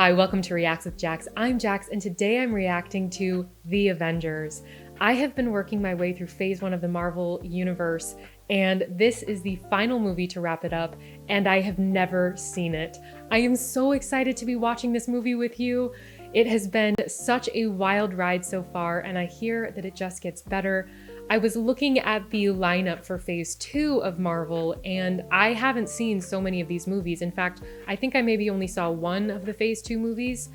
Hi, welcome to Reacts with Jax. I'm Jax, and today I'm reacting to The Avengers. I have been working my way through phase 1 of the Marvel Universe, and this is the final movie to wrap it up, and I have never seen it. I am so excited to be watching this movie with you. It has been such a wild ride so far, and I hear that it just gets better. I was looking at the lineup for phase 2 of Marvel, and I haven't seen so many of these movies. In fact, I think I maybe only saw one of the phase 2 movies.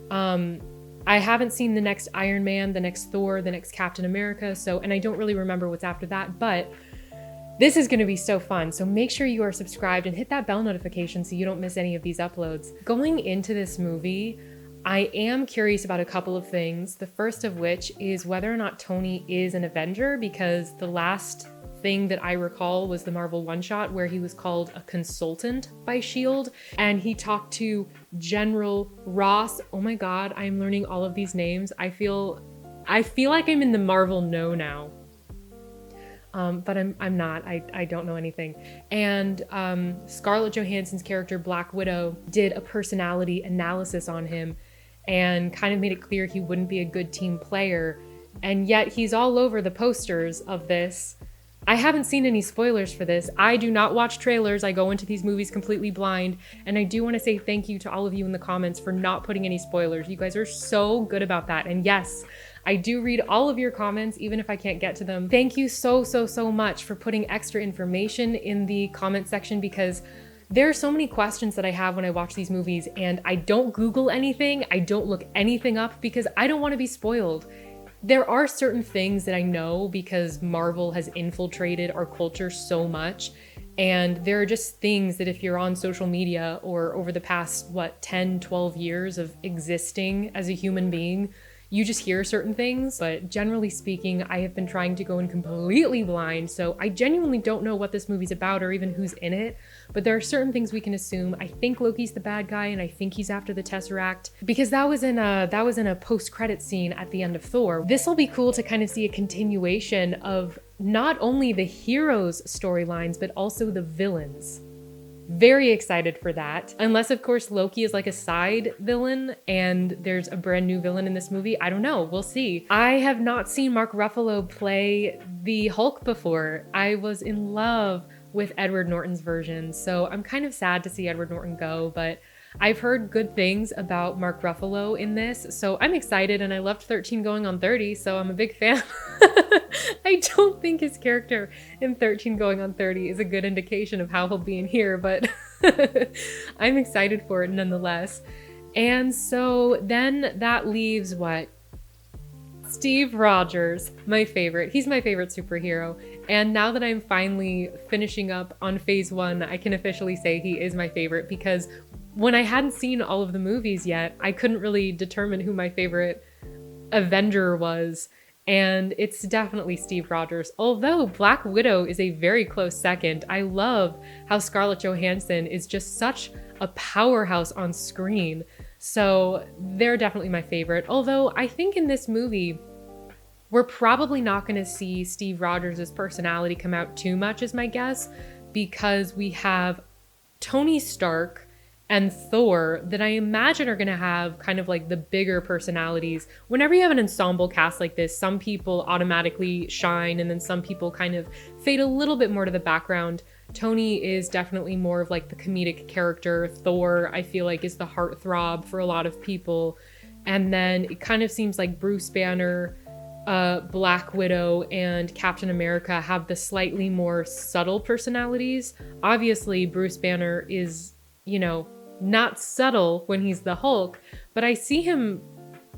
I haven't seen the next Iron Man, the next Thor, the next Captain America, and I don't really remember what's after that, but this is gonna be so fun. So make sure you are subscribed and hit that bell notification so you don't miss any of these uploads. Going into this movie, I am curious about a couple of things. The first of which is whether or not Tony is an Avenger, because the last thing that I recall was the Marvel one-shot where he was called a consultant by S.H.I.E.L.D. and he talked to General Ross. Oh my God, I'm learning all of these names. I feel like I'm in the Marvel know now. But I'm not. I don't know anything. And Scarlett Johansson's character Black Widow did a personality analysis on him and kind of made it clear he wouldn't be a good team player. And yet he's all over the posters of this. I haven't seen any spoilers for this. I do not watch trailers. I go into these movies completely blind. And I do want to say thank you to all of you in the comments for not putting any spoilers. You guys are so good about that. And yes, I do read all of your comments, even if I can't get to them. Thank you so much for putting extra information in the comment section, because there are so many questions that I have when I watch these movies and I don't Google anything, I don't look anything up because I don't want to be spoiled. There are certain things that I know because Marvel has infiltrated our culture so much, and there are just things that if you're on social media or over the past, 10, 12 years of existing as a human being, you just hear certain things. But generally speaking, I have been trying to go in completely blind, so I genuinely don't know what this movie's about or even who's in it, but there are certain things we can assume. I think Loki's the bad guy, and I think he's after the Tesseract, because that was in a post-credit scene at the end of Thor. This will be cool to kind of see a continuation of not only the heroes' storylines, but also the villains. Very excited for that. Unless, of course, Loki is like a side villain and there's a brand new villain in this movie. I don't know. We'll see. I have not seen Mark Ruffalo play the Hulk before. I was in love with Edward Norton's version, so I'm kind of sad to see Edward Norton go, but I've heard good things about Mark Ruffalo in this, so I'm excited, and I loved 13 Going on 30, so I'm a big fan. I don't think his character in 13 Going on 30 is a good indication of how he'll be in here, but I'm excited for it nonetheless. And so then that leaves what? Steve Rogers, my favorite. He's my favorite superhero. And now that I'm finally finishing up on phase 1, I can officially say he is my favorite, because when I hadn't seen all of the movies yet, I couldn't really determine who my favorite Avenger was. And it's definitely Steve Rogers, although Black Widow is a very close second. I love how Scarlett Johansson is just such a powerhouse on screen. So they're definitely my favorite. Although I think in this movie, we're probably not going to see Steve Rogers' personality come out too much, is my guess, because we have Tony Stark and Thor that I imagine are gonna have kind of like the bigger personalities. Whenever you have an ensemble cast like this, some people automatically shine and then some people kind of fade a little bit more to the background. Tony is definitely more of like the comedic character. Thor, I feel like, is the heartthrob for a lot of people. And then it kind of seems like Bruce Banner, Black Widow, and Captain America have the slightly more subtle personalities. Obviously, Bruce Banner is, not subtle when he's the Hulk, but I see him,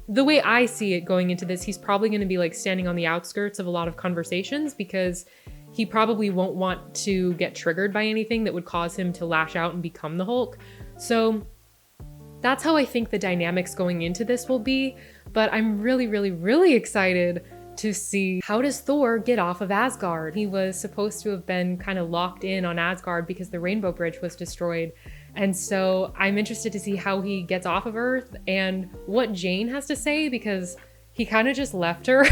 the way I see it going into this, he's probably going to be like standing on the outskirts of a lot of conversations because he probably won't want to get triggered by anything that would cause him to lash out and become the Hulk. So that's how I think the dynamics going into this will be, but I'm really excited to see how does Thor get off of Asgard. He was supposed to have been kind of locked in on Asgard because the Rainbow Bridge was destroyed. And so I'm interested to see how he gets off of Earth and what Jane has to say, because he kind of just left her.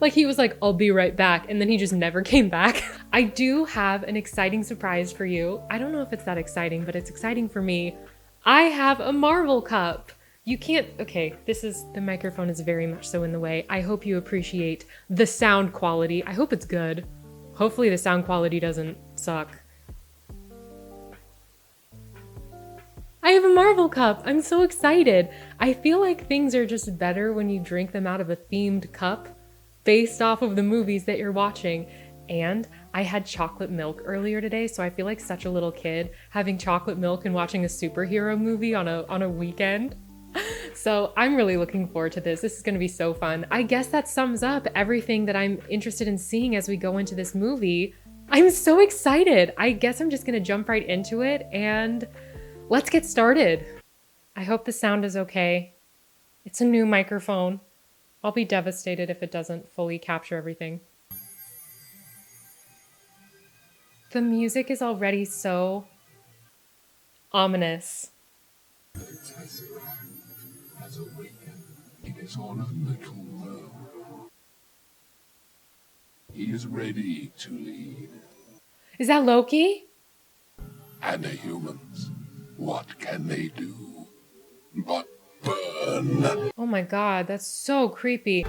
Like he was like, I'll be right back. And then he just never came back. I do have an exciting surprise for you. I don't know if it's that exciting, but it's exciting for me. I have a Marvel cup. You can't, okay, the microphone is very much so in the way. I hope you appreciate the sound quality. I hope it's good. Hopefully the sound quality doesn't suck. I have a Marvel cup. I'm so excited. I feel like things are just better when you drink them out of a themed cup based off of the movies that you're watching. And I had chocolate milk earlier today, so I feel like such a little kid having chocolate milk and watching a superhero movie on a weekend. So I'm really looking forward to this. This is going to be so fun. I guess that sums up everything that I'm interested in seeing as we go into this movie. I'm so excited. I guess I'm just going to jump right into it and let's get started. I hope the sound is okay. It's a new microphone. I'll be devastated if it doesn't fully capture everything. The music is already so ominous. He is ready to lead. Is that Loki? And the humans, what can they do but burn? Oh my god, that's so creepy.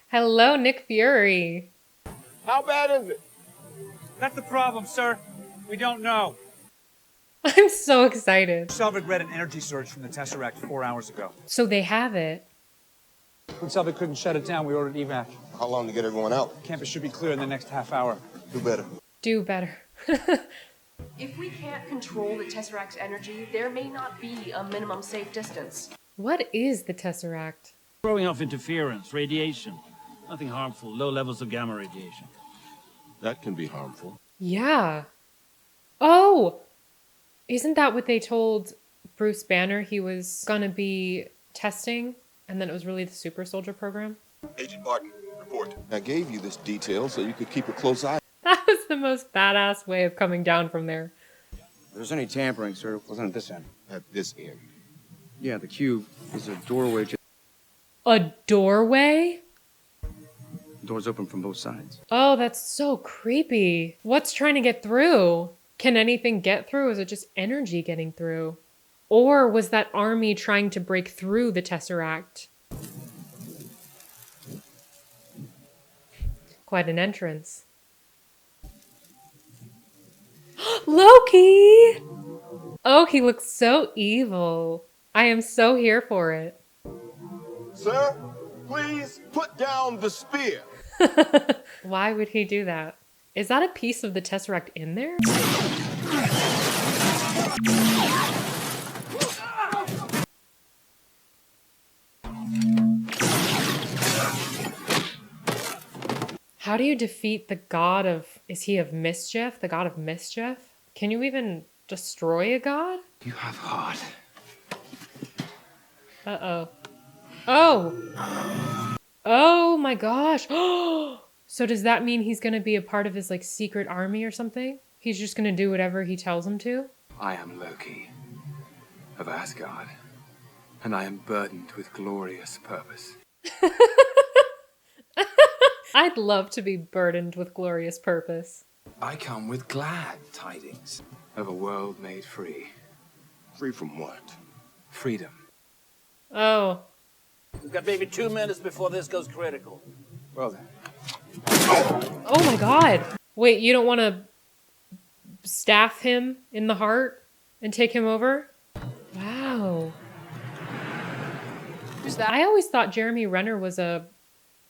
Hello, Nick Fury. How bad is it? That's the problem, sir. We don't know. I'm so excited. Selvig read an energy surge from the Tesseract 4 hours ago. So they have it. When Selvig couldn't shut it down, we ordered evac. How long to get everyone out? Campus should be clear in the next half hour. Do better. Do better. If we can't control the Tesseract's energy, there may not be a minimum safe distance. What is the Tesseract? Throwing off interference, radiation. Nothing harmful, low levels of gamma radiation. That can be harmful. Yeah. Oh! Isn't that what they told Bruce Banner he was gonna be testing? And then it was really the super soldier program? Agent Martin, report. I gave you this detail so you could keep a close eye. That was the most badass way of coming down from there. If there's any tampering, sir, it wasn't at this end. At this end. Yeah, the cube is a doorway. A doorway? Doors open from both sides. Oh, that's so creepy. What's trying to get through? Can anything get through? Is it just energy getting through? Or was that army trying to break through the Tesseract? Quite an entrance. Loki! Oh, he looks so evil. I am so here for it. Sir, please put down the spear. Why would he do that? Is that a piece of the Tesseract in there? How do you defeat the god of... Is he of mischief? The god of mischief? Can you even destroy a god? You have heart. Uh-oh. Oh! Oh my gosh! So does that mean he's gonna be a part of his, like, secret army or something? He's just gonna do whatever he tells him to? I am Loki of Asgard, and I am burdened with glorious purpose. I'd love to be burdened with glorious purpose. I come with glad tidings of a world made free. Free from what? Freedom. Oh. We've got maybe 2 minutes before this goes critical. Well then. Oh my god! Wait, you don't want to staff him in the heart and take him over? Wow. Who's that? I always thought Jeremy Renner was an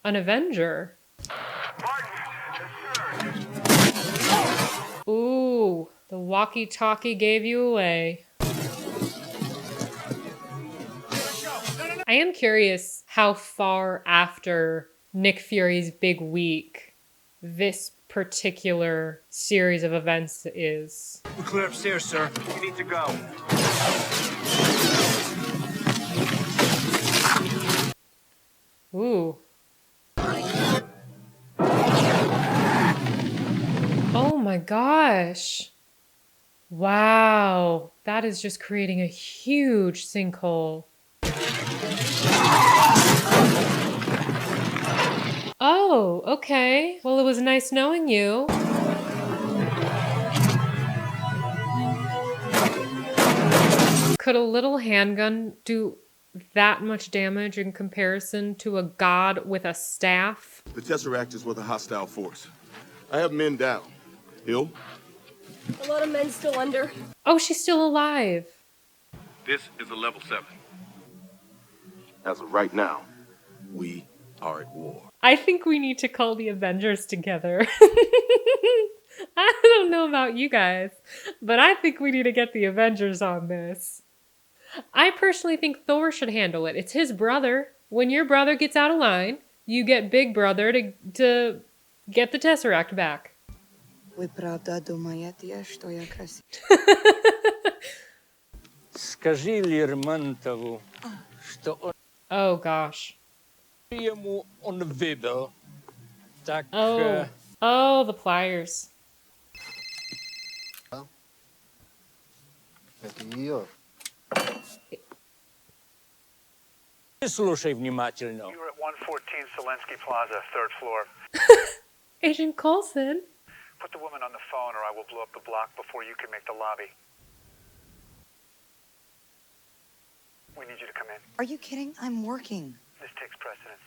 Avenger. Ooh, the walkie-talkie gave you away. I am curious how far after Nick Fury's big week this particular series of events is. We're clear upstairs, sir. We need to go. Ooh. Oh my gosh. Wow. That is just creating a huge sinkhole. Oh, okay. Well, it was nice knowing you. Could a little handgun do that much damage in comparison to a god with a staff? The Tesseract is with a hostile force. I have men down. Ill? A lot of men still under. Oh, she's still alive. This is a level 7. As of right now, we are at war. I think we need to call the Avengers together. I don't know about you guys, but I think we need to get the Avengers on this. I personally think Thor should handle it. It's his brother. When your brother gets out of line, you get Big Brother to get the Tesseract back. Вы правда думаете, что я красив? Скажи Лермонтову, что он Oh gosh. ему он выбил. Так, Oh, the pliers. слушай внимательно. You're at 114 Selensky Plaza, 3rd floor. Agent Coulson. Put the woman on the phone or I will blow up the block before you can make the lobby. We need you to come in. Are you kidding? I'm working. This takes precedence.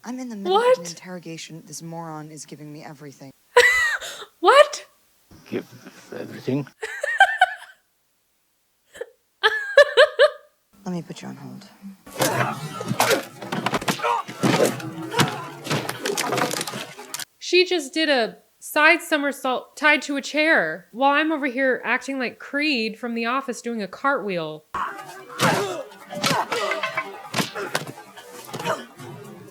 I'm in the middle of an interrogation. This moron is giving me everything. What? Give everything. Let me put you on hold. She just did a side somersault tied to a chair while I'm over here acting like Creed from The Office doing a cartwheel.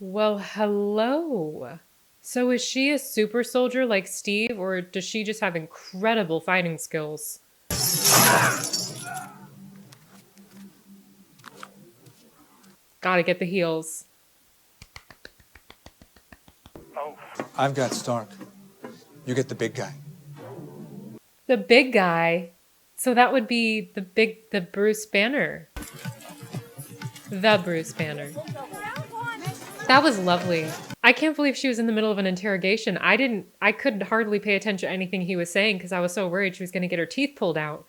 Well, hello. So is she a super soldier like Steve, or does she just have incredible fighting skills? Gotta get the heels. Oh. I've got Stark. You get the big guy. The big guy? So that would be the Bruce Banner. The Bruce Banner. That was lovely. I can't believe she was in the middle of an interrogation. I couldn't hardly pay attention to anything he was saying because I was so worried she was going to get her teeth pulled out.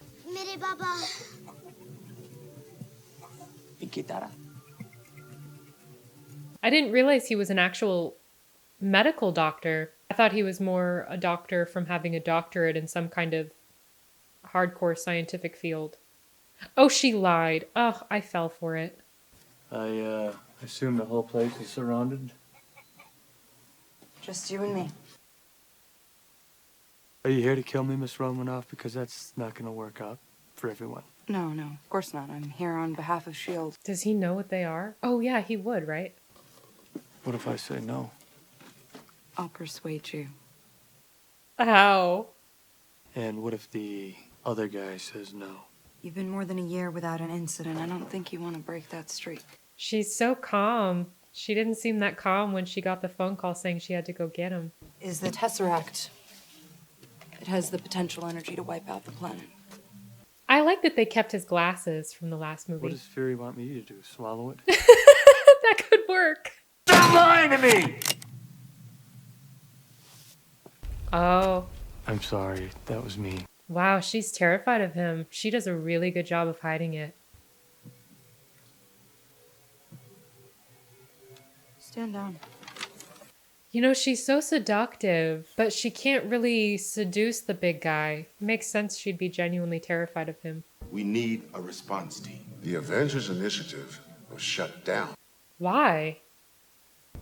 I didn't realize he was an actual medical doctor. I thought he was more a doctor from having a doctorate in some kind of hardcore scientific field. Oh, she lied. Oh, I fell for it. I assume the whole place is surrounded. Just you and me. Are you here to kill me, Miss Romanoff? Because that's not going to work out for everyone. No, of course not. I'm here on behalf of S.H.I.E.L.D. Does he know what they are? Oh, yeah, he would, right? What if I say no? I'll persuade you. How? And what if the other guy says no? You've been more than a year without an incident. I don't think you want to break that streak. She's so calm. She didn't seem that calm when she got the phone call saying she had to go get him. Is the Tesseract. It has the potential energy to wipe out the planet. I like that they kept his glasses from the last movie. What does Fury want me to do? Swallow it? That could work. Stop lying to me! Oh. I'm sorry. That was me. Wow, she's terrified of him. She does a really good job of hiding it. Stand down. You know, she's so seductive, but she can't really seduce the big guy. Makes sense she'd be genuinely terrified of him. We need a response team. The Avengers initiative was shut down. Why?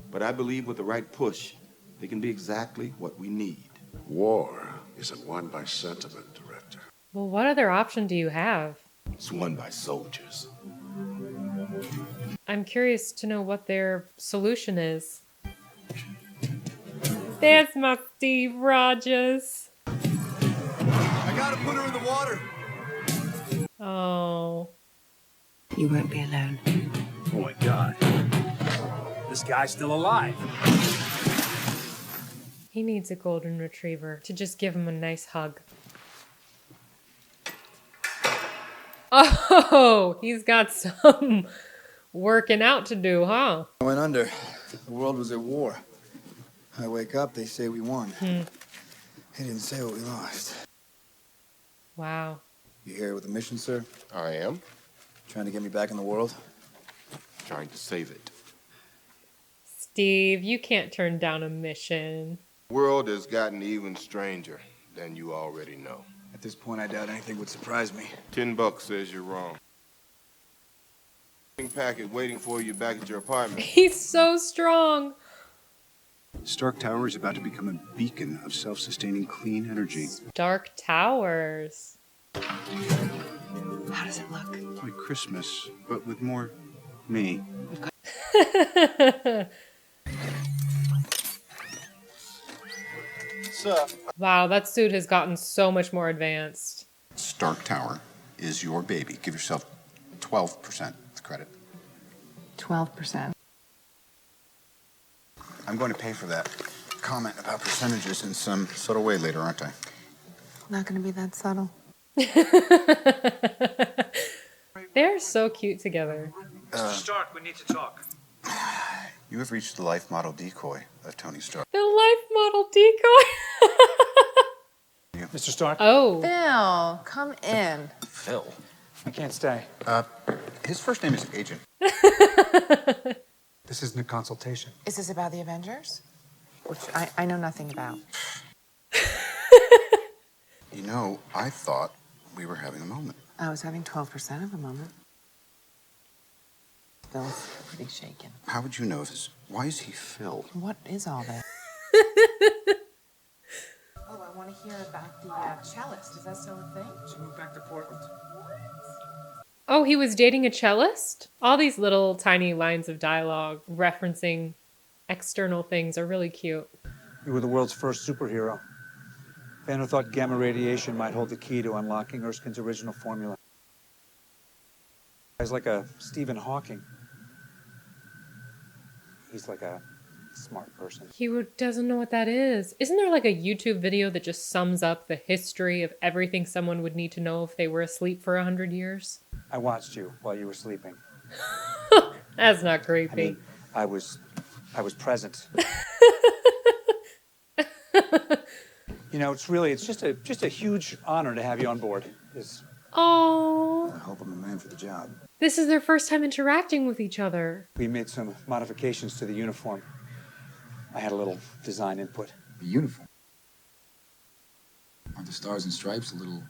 But I believe with the right push, they can be exactly what we need. War isn't won by sentiment, Director. Well, what other option do you have? It's won by soldiers. I'm curious to know what their solution is. There's my Steve Rogers. I gotta put her in the water. Oh. You won't be alone. Oh my God. This guy's still alive. He needs a golden retriever to just give him a nice hug. Oh, he's got some working out to do, huh? I went under. The world was at war. I wake up, they say we won. They didn't say what we lost. Wow. You here with a mission, sir? I am. Trying to get me back in the world? Trying to save it. Steve, you can't turn down a mission. The world has gotten even stranger than you already know. At this point, I doubt anything would surprise me. $10 says you're wrong. Packet waiting for you back at your apartment. He's so strong. Stark Tower is about to become a beacon of self-sustaining clean energy. Stark Towers. How does it look? Like Christmas, but with more me. Wow, that suit has gotten so much more advanced. Stark Tower is your baby. Give yourself 12% credit. 12%. I'm going to pay for that comment about percentages in some subtle way later, aren't I? Not gonna be that subtle. They're so cute together. Mr. Stark, we need to talk. You have reached the life model decoy of Tony Stark. The life model decoy. Mr. Stark? Oh. Phil, come in. Phil? I can't stay. His first name is Agent. This isn't a consultation. Is this about the Avengers? Which I know nothing about. You know, I thought we were having a moment. I was having 12% of a moment. Phil's pretty shaken. How would you know this? Why is he Phil? What is all that? Oh, I want to hear about the cellist. Is that still a thing? She moved back to Portland. Oh, he was dating a cellist? All these little tiny lines of dialogue referencing external things are really cute. You were the world's first superhero. Banner thought gamma radiation might hold the key to unlocking Erskine's original formula. He's like a Stephen Hawking. He's like a smart person. He doesn't know what that is. Isn't there like a YouTube video that just sums up the history of everything someone would need to know if they were asleep for 100 years? I watched you while you were sleeping. That's not creepy. I mean, I was present. You know, it's just a huge honor to have you on board. Oh. I hope I'm the man for the job. This is their first time interacting with each other. We made some modifications to the uniform. I had a little design input. The uniform? Aren't the stars and stripes a little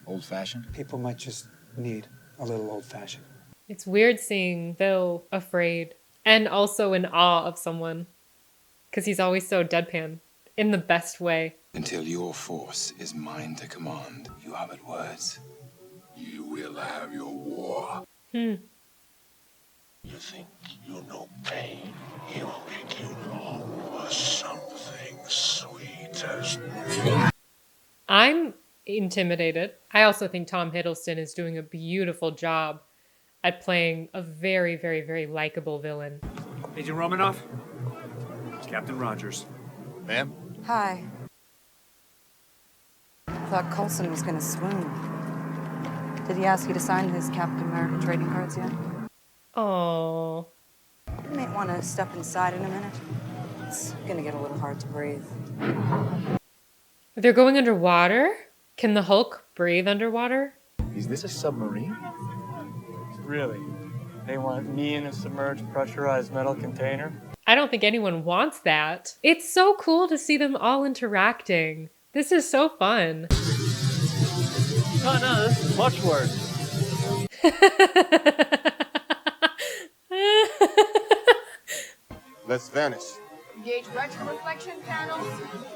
old-fashioned? People might just need a little old-fashioned. It's weird seeing Phil afraid and also in awe of someone. Because he's always so deadpan. In the best way. Until your force is mine to command, you have at words. You will have your war. Hmm. You think you know pain? He will make you long for something sweet as I'm intimidated. I also think Tom Hiddleston is doing a beautiful job at playing a very, very, very likable villain. Agent Romanoff? It's Captain Rogers. Ma'am? Hi. Thought Coulson was gonna swoon. Did he ask you to sign his Captain America trading cards yet? Oh. You may want to step inside in a minute. It's gonna get a little hard to breathe. They're going underwater? Can the Hulk breathe underwater? Is this a submarine? Really? They want me in a submerged, pressurized metal container? I don't think anyone wants that. It's so cool to see them all interacting. This is so fun. Oh no, this is much worse. Let's vanish. Engage retroreflection panels.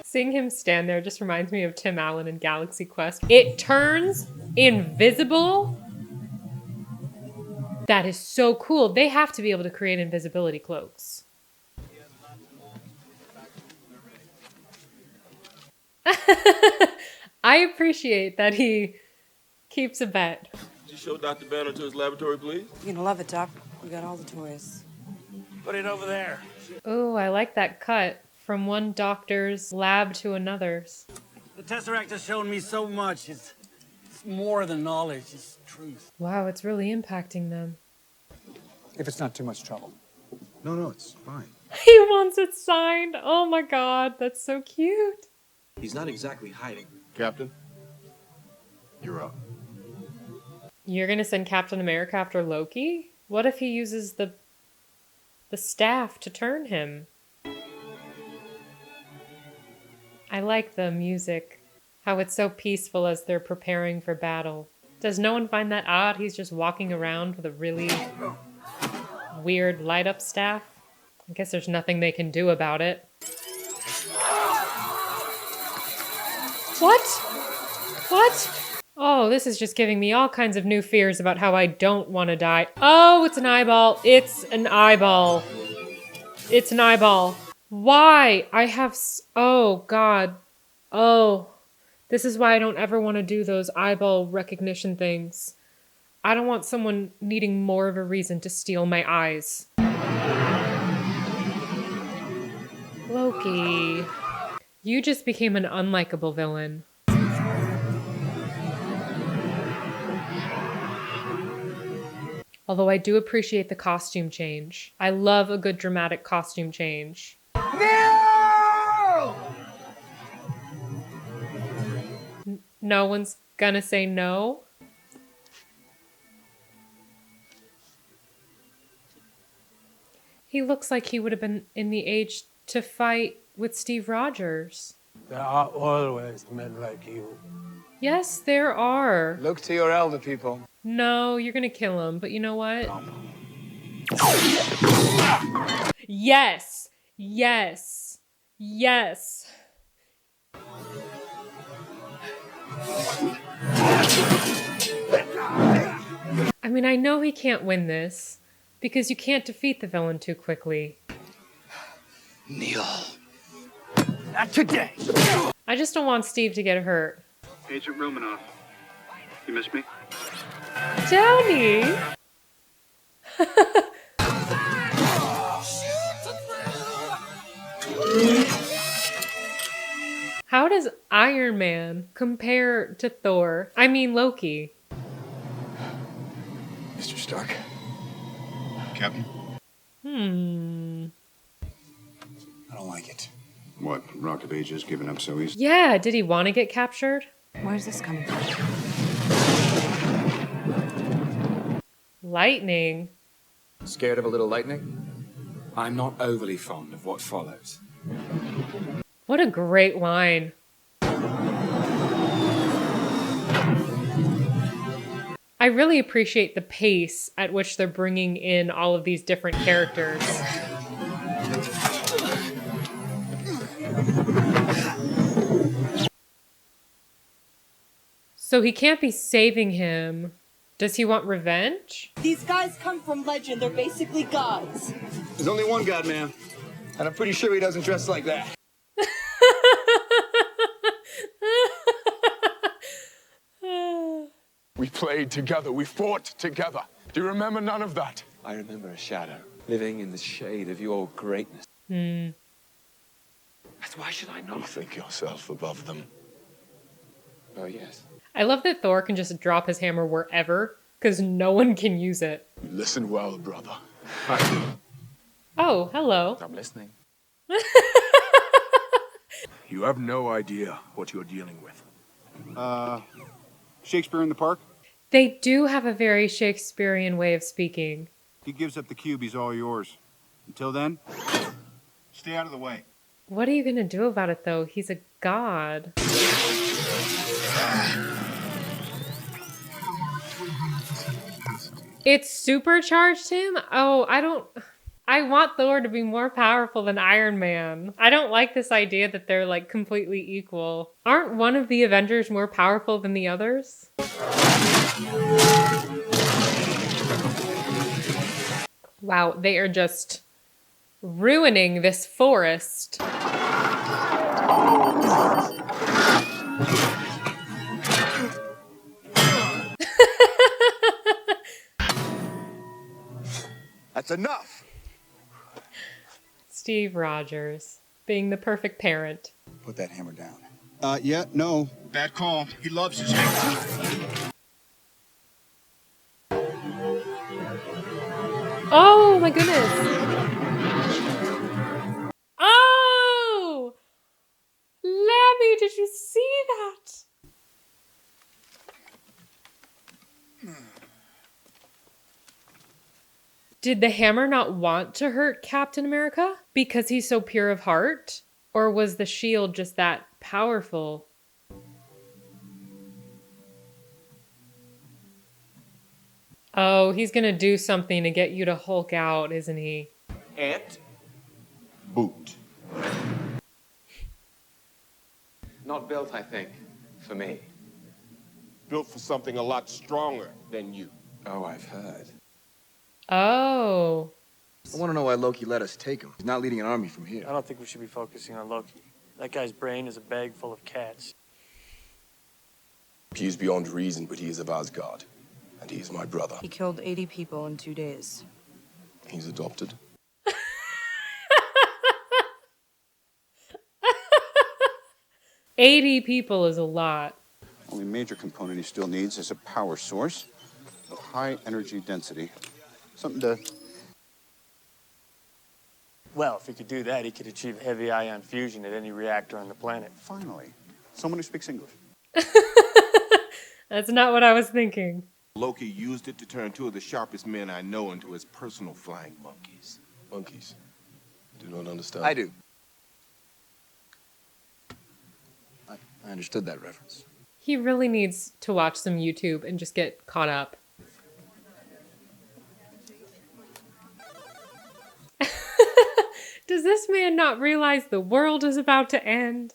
Seeing him stand there just reminds me of Tim Allen in Galaxy Quest. It turns invisible? That is so cool. They have to be able to create invisibility cloaks. I appreciate that he keeps a bet. Could you show Dr. Banner to his laboratory, please? You're gonna love it, Doc. We got all the toys. Put it over there. Oh, I like that cut from one doctor's lab to another's. The Tesseract has shown me so much. It's more than knowledge, it's truth. Wow, it's really impacting them. If it's not too much trouble. No, it's fine. He wants it signed. Oh my god, that's so cute. He's not exactly hiding. Captain, you're up. You're gonna send Captain America after Loki? What if he uses the staff to turn him? I like the music. How it's so peaceful as they're preparing for battle. Does no one find that odd? He's just walking around with a really weird light up staff. I guess there's nothing they can do about it. What? What? Oh, this is just giving me all kinds of new fears about how I don't want to die. Oh, it's an eyeball. It's an eyeball. It's an eyeball. Why? I have... Oh, God. Oh. This is why I don't ever want to do those eyeball recognition things. I don't want someone needing more of a reason to steal my eyes. Loki. You just became an unlikable villain. Although I do appreciate the costume change. I love a good dramatic costume change. No! No one's gonna say no? He looks like he would have been in the age to fight with Steve Rogers. There are always men like you. Yes, there are. Look to your elder people. No, you're gonna kill him, but you know what? Yes! Yes! Yes! I mean, I know he can't win this, because you can't defeat the villain too quickly. Kneel. Not today. I just don't want Steve to get hurt. Agent Romanoff, you miss me? Downey! How does Iron Man compare to Thor? I mean, Loki. Mr. Stark. Captain? I don't like it. What, Rock of Ages giving up so easy? Yeah, did he want to get captured? Where's this coming from? Lightning. Scared of a little lightning? I'm not overly fond of what follows. What a great line. I really appreciate the pace at which they're bringing in all of these different characters. So he can't be saving him. Does he want revenge? These guys come from legend. They're basically gods. There's only one God, man. And I'm pretty sure he doesn't dress like that. We played together. We fought together. Do you remember none of that? I remember a shadow living in the shade of your greatness. Hmm. That's why should I not? You think yourself above them? Oh, yes. I love that Thor can just drop his hammer wherever, because no one can use it. Listen well, brother. Oh, hello. I'm listening. You have no idea what you're dealing with. Shakespeare in the Park? They do have a very Shakespearean way of speaking. He gives up the cube, he's all yours. Until then, stay out of the way. What are you gonna do about it, though? He's a god. It supercharged him? Oh, I want Thor to be more powerful than Iron Man. I don't like this idea that they're like completely equal. Aren't one of the Avengers more powerful than the others? Wow, they are just ruining this forest. That's enough. Steve Rogers, being the perfect parent. Put that hammer down. Yeah, no. Bad call. He loves his hammer. Oh my goodness. Oh! Lamby, did you see that? Did the hammer not want to hurt Captain America because he's so pure of heart? Or was the shield just that powerful? Oh, he's gonna do something to get you to Hulk out, isn't he? Ant. Boot. Not built, I think, for me. Built for something a lot stronger than you. Oh, I've heard. Oh. I want to know why Loki let us take him. He's not leading an army from here. I don't think we should be focusing on Loki. That guy's brain is a bag full of cats. He is beyond reason, but he is of Asgard. And he is my brother. He killed 80 people in 2 days. He's adopted. 80 people is a lot. Only major component he still needs is a power source of high energy density. Something to... Well, if he could do that, he could achieve heavy ion fusion at any reactor on the planet. Finally, someone who speaks English. That's not what I was thinking. Loki used it to turn two of the sharpest men I know into his personal flying monkeys. Monkeys. Do not understand. I do. I understood that reference. He really needs to watch some YouTube and just get caught up. Does this man not realize the world is about to end?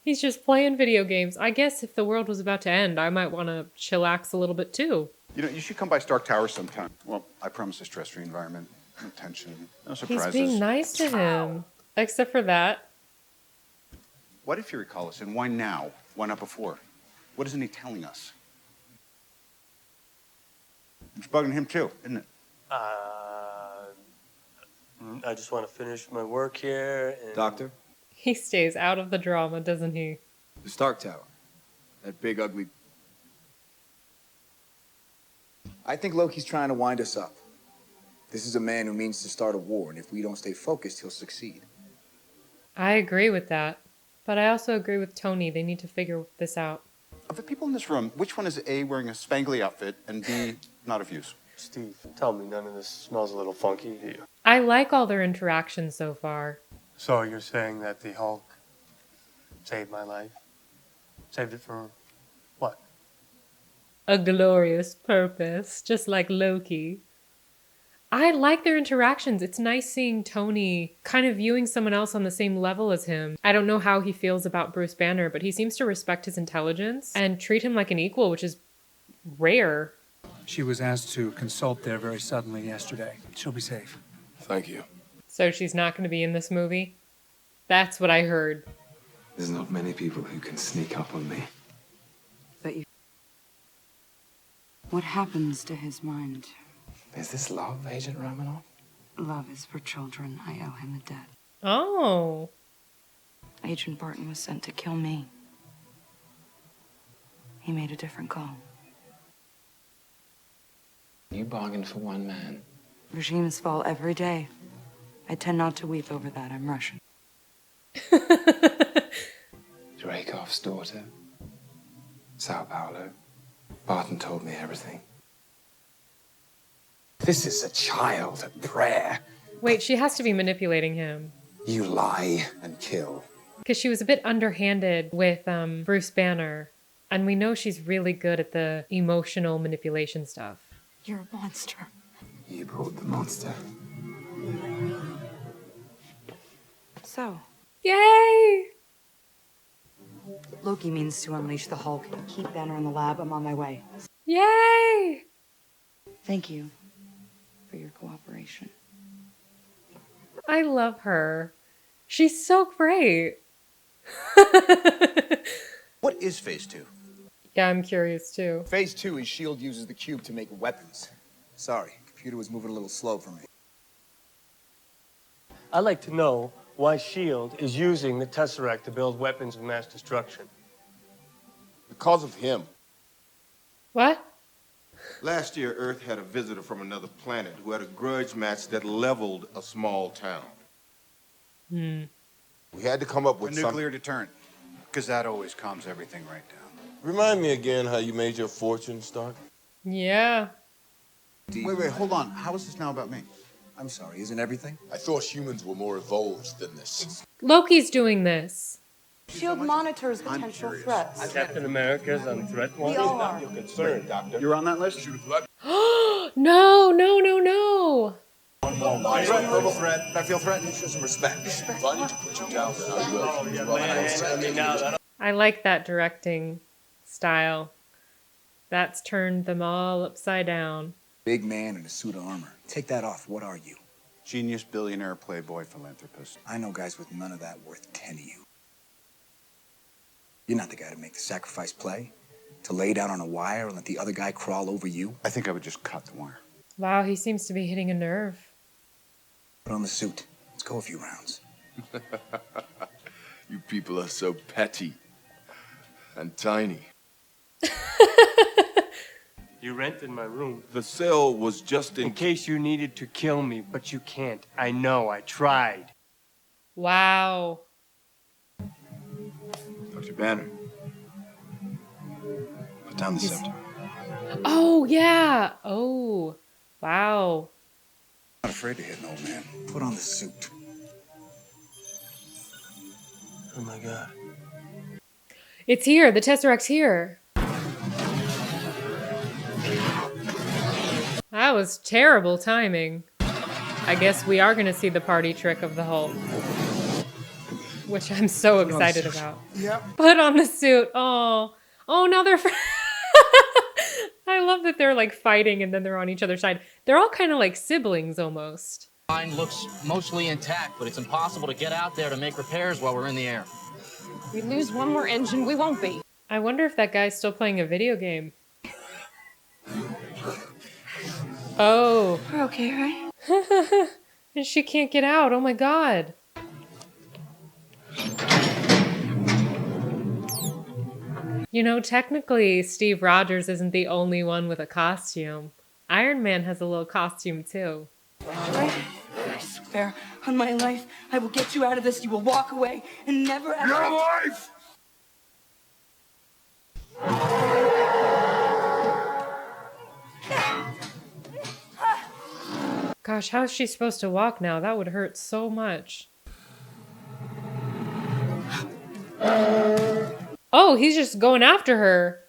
He's just playing video games. I guess if the world was about to end, I might want to chillax a little bit too. You know, you should come by Stark Tower sometime. Well, I promise a stress-free environment. No tension, no surprises. He's being nice to him. Except for that. Why did Fury call us, and why now? Why not before? What isn't he telling us? It's bugging him too, isn't it? I just want to finish my work here. And... Doctor? He stays out of the drama, doesn't he? The Stark Tower. That big, ugly... I think Loki's trying to wind us up. This is a man who means to start a war, and if we don't stay focused, he'll succeed. I agree with that. But I also agree with Tony. They need to figure this out. Of the people in this room, which one is A, wearing a spangly outfit, and B, not of use? Steve, tell me none of this smells a little funky to you. I like all their interactions so far. So you're saying that the Hulk saved my life? Saved it for what? A glorious purpose, just like Loki. I like their interactions. It's nice seeing Tony kind of viewing someone else on the same level as him. I don't know how he feels about Bruce Banner, but he seems to respect his intelligence and treat him like an equal, which is rare. She was asked to consult there very suddenly yesterday. She'll be safe. Thank you. So she's not going to be in this movie? That's what I heard. There's not many people who can sneak up on me. But you... What happens to his mind? Is this love, Agent Romanoff? Love is for children. I owe him a debt. Oh. Agent Barton was sent to kill me. He made a different call. You bargained for one man. Regimes fall every day. I tend not to weep over that. I'm Russian. Dreykov's daughter. Sao Paulo. Barton told me everything. This is a child at prayer. Wait, she has to be manipulating him. You lie and kill. Because she was a bit underhanded with Bruce Banner. And we know she's really good at the emotional manipulation stuff. You're a monster. You brought the monster. So, yay! Loki means to unleash the Hulk. Keep Banner in the lab. I'm on my way. Yay! Thank you for your cooperation. I love her. She's so great. What is Phase 2? Yeah, I'm curious too. Phase 2 is S.H.I.E.L.D. uses the cube to make weapons. Sorry, computer was moving a little slow for me. I'd like to know why S.H.I.E.L.D. is using the Tesseract to build weapons of mass destruction. Because of him. What? Last year, Earth had a visitor from another planet who had a grudge match that leveled a small town. We had to come up with a nuclear deterrent, because that always calms everything right down. Remind me again how you made your fortune, Stark. Yeah. Wait, hold on. How is this now about me? I'm sorry, isn't everything? I thought humans were more evolved than this. Loki's doing this. Shield monitors potential threats. Captain America's on threat watch. We all are. Your concern, Doctor. You're on that list? No, no, no, no. Verbal threat. I feel threatened. Show some respect. If I need to put you down, then I will. I like that directing style. That's turned them all upside down. Big man in a suit of armor. Take that off. What are you? Genius, billionaire, playboy, philanthropist. I know guys with none of that worth 10 of you. You're not the guy to make the sacrifice play, to lay down on a wire and let the other guy crawl over you. I think I would just cut the wire. Wow, he seems to be hitting a nerve. Put on the suit. Let's go a few rounds. You people are so petty and tiny. You rented my room. The cell was just In case you needed to kill me, but you can't. I know, I tried. Wow. Dr. Banner. Put down the scepter. Oh, yeah. Oh, wow. I'm not afraid to hit an old man. Put on the suit. Oh my God. It's here. The Tesseract's here. That was terrible timing. I guess we are going to see the party trick of the Hulk. Which I'm so excited about. Yep. Put on the suit. Oh. Oh, now they're... I love that they're like fighting and then they're on each other's side. They're all kind of like siblings almost. Mine looks mostly intact, but it's impossible to get out there to make repairs while we're in the air. We lose one more engine, we won't be. I wonder if that guy's still playing a video game. Oh. We're okay, right? And she can't get out. Oh my God. You know, technically, Steve Rogers isn't the only one with a costume. Iron Man has a little costume too. I swear on my life, I will get you out of this. You will walk away and never ever... Your life! Gosh, how is she supposed to walk now? That would hurt so much. Oh, he's just going after her.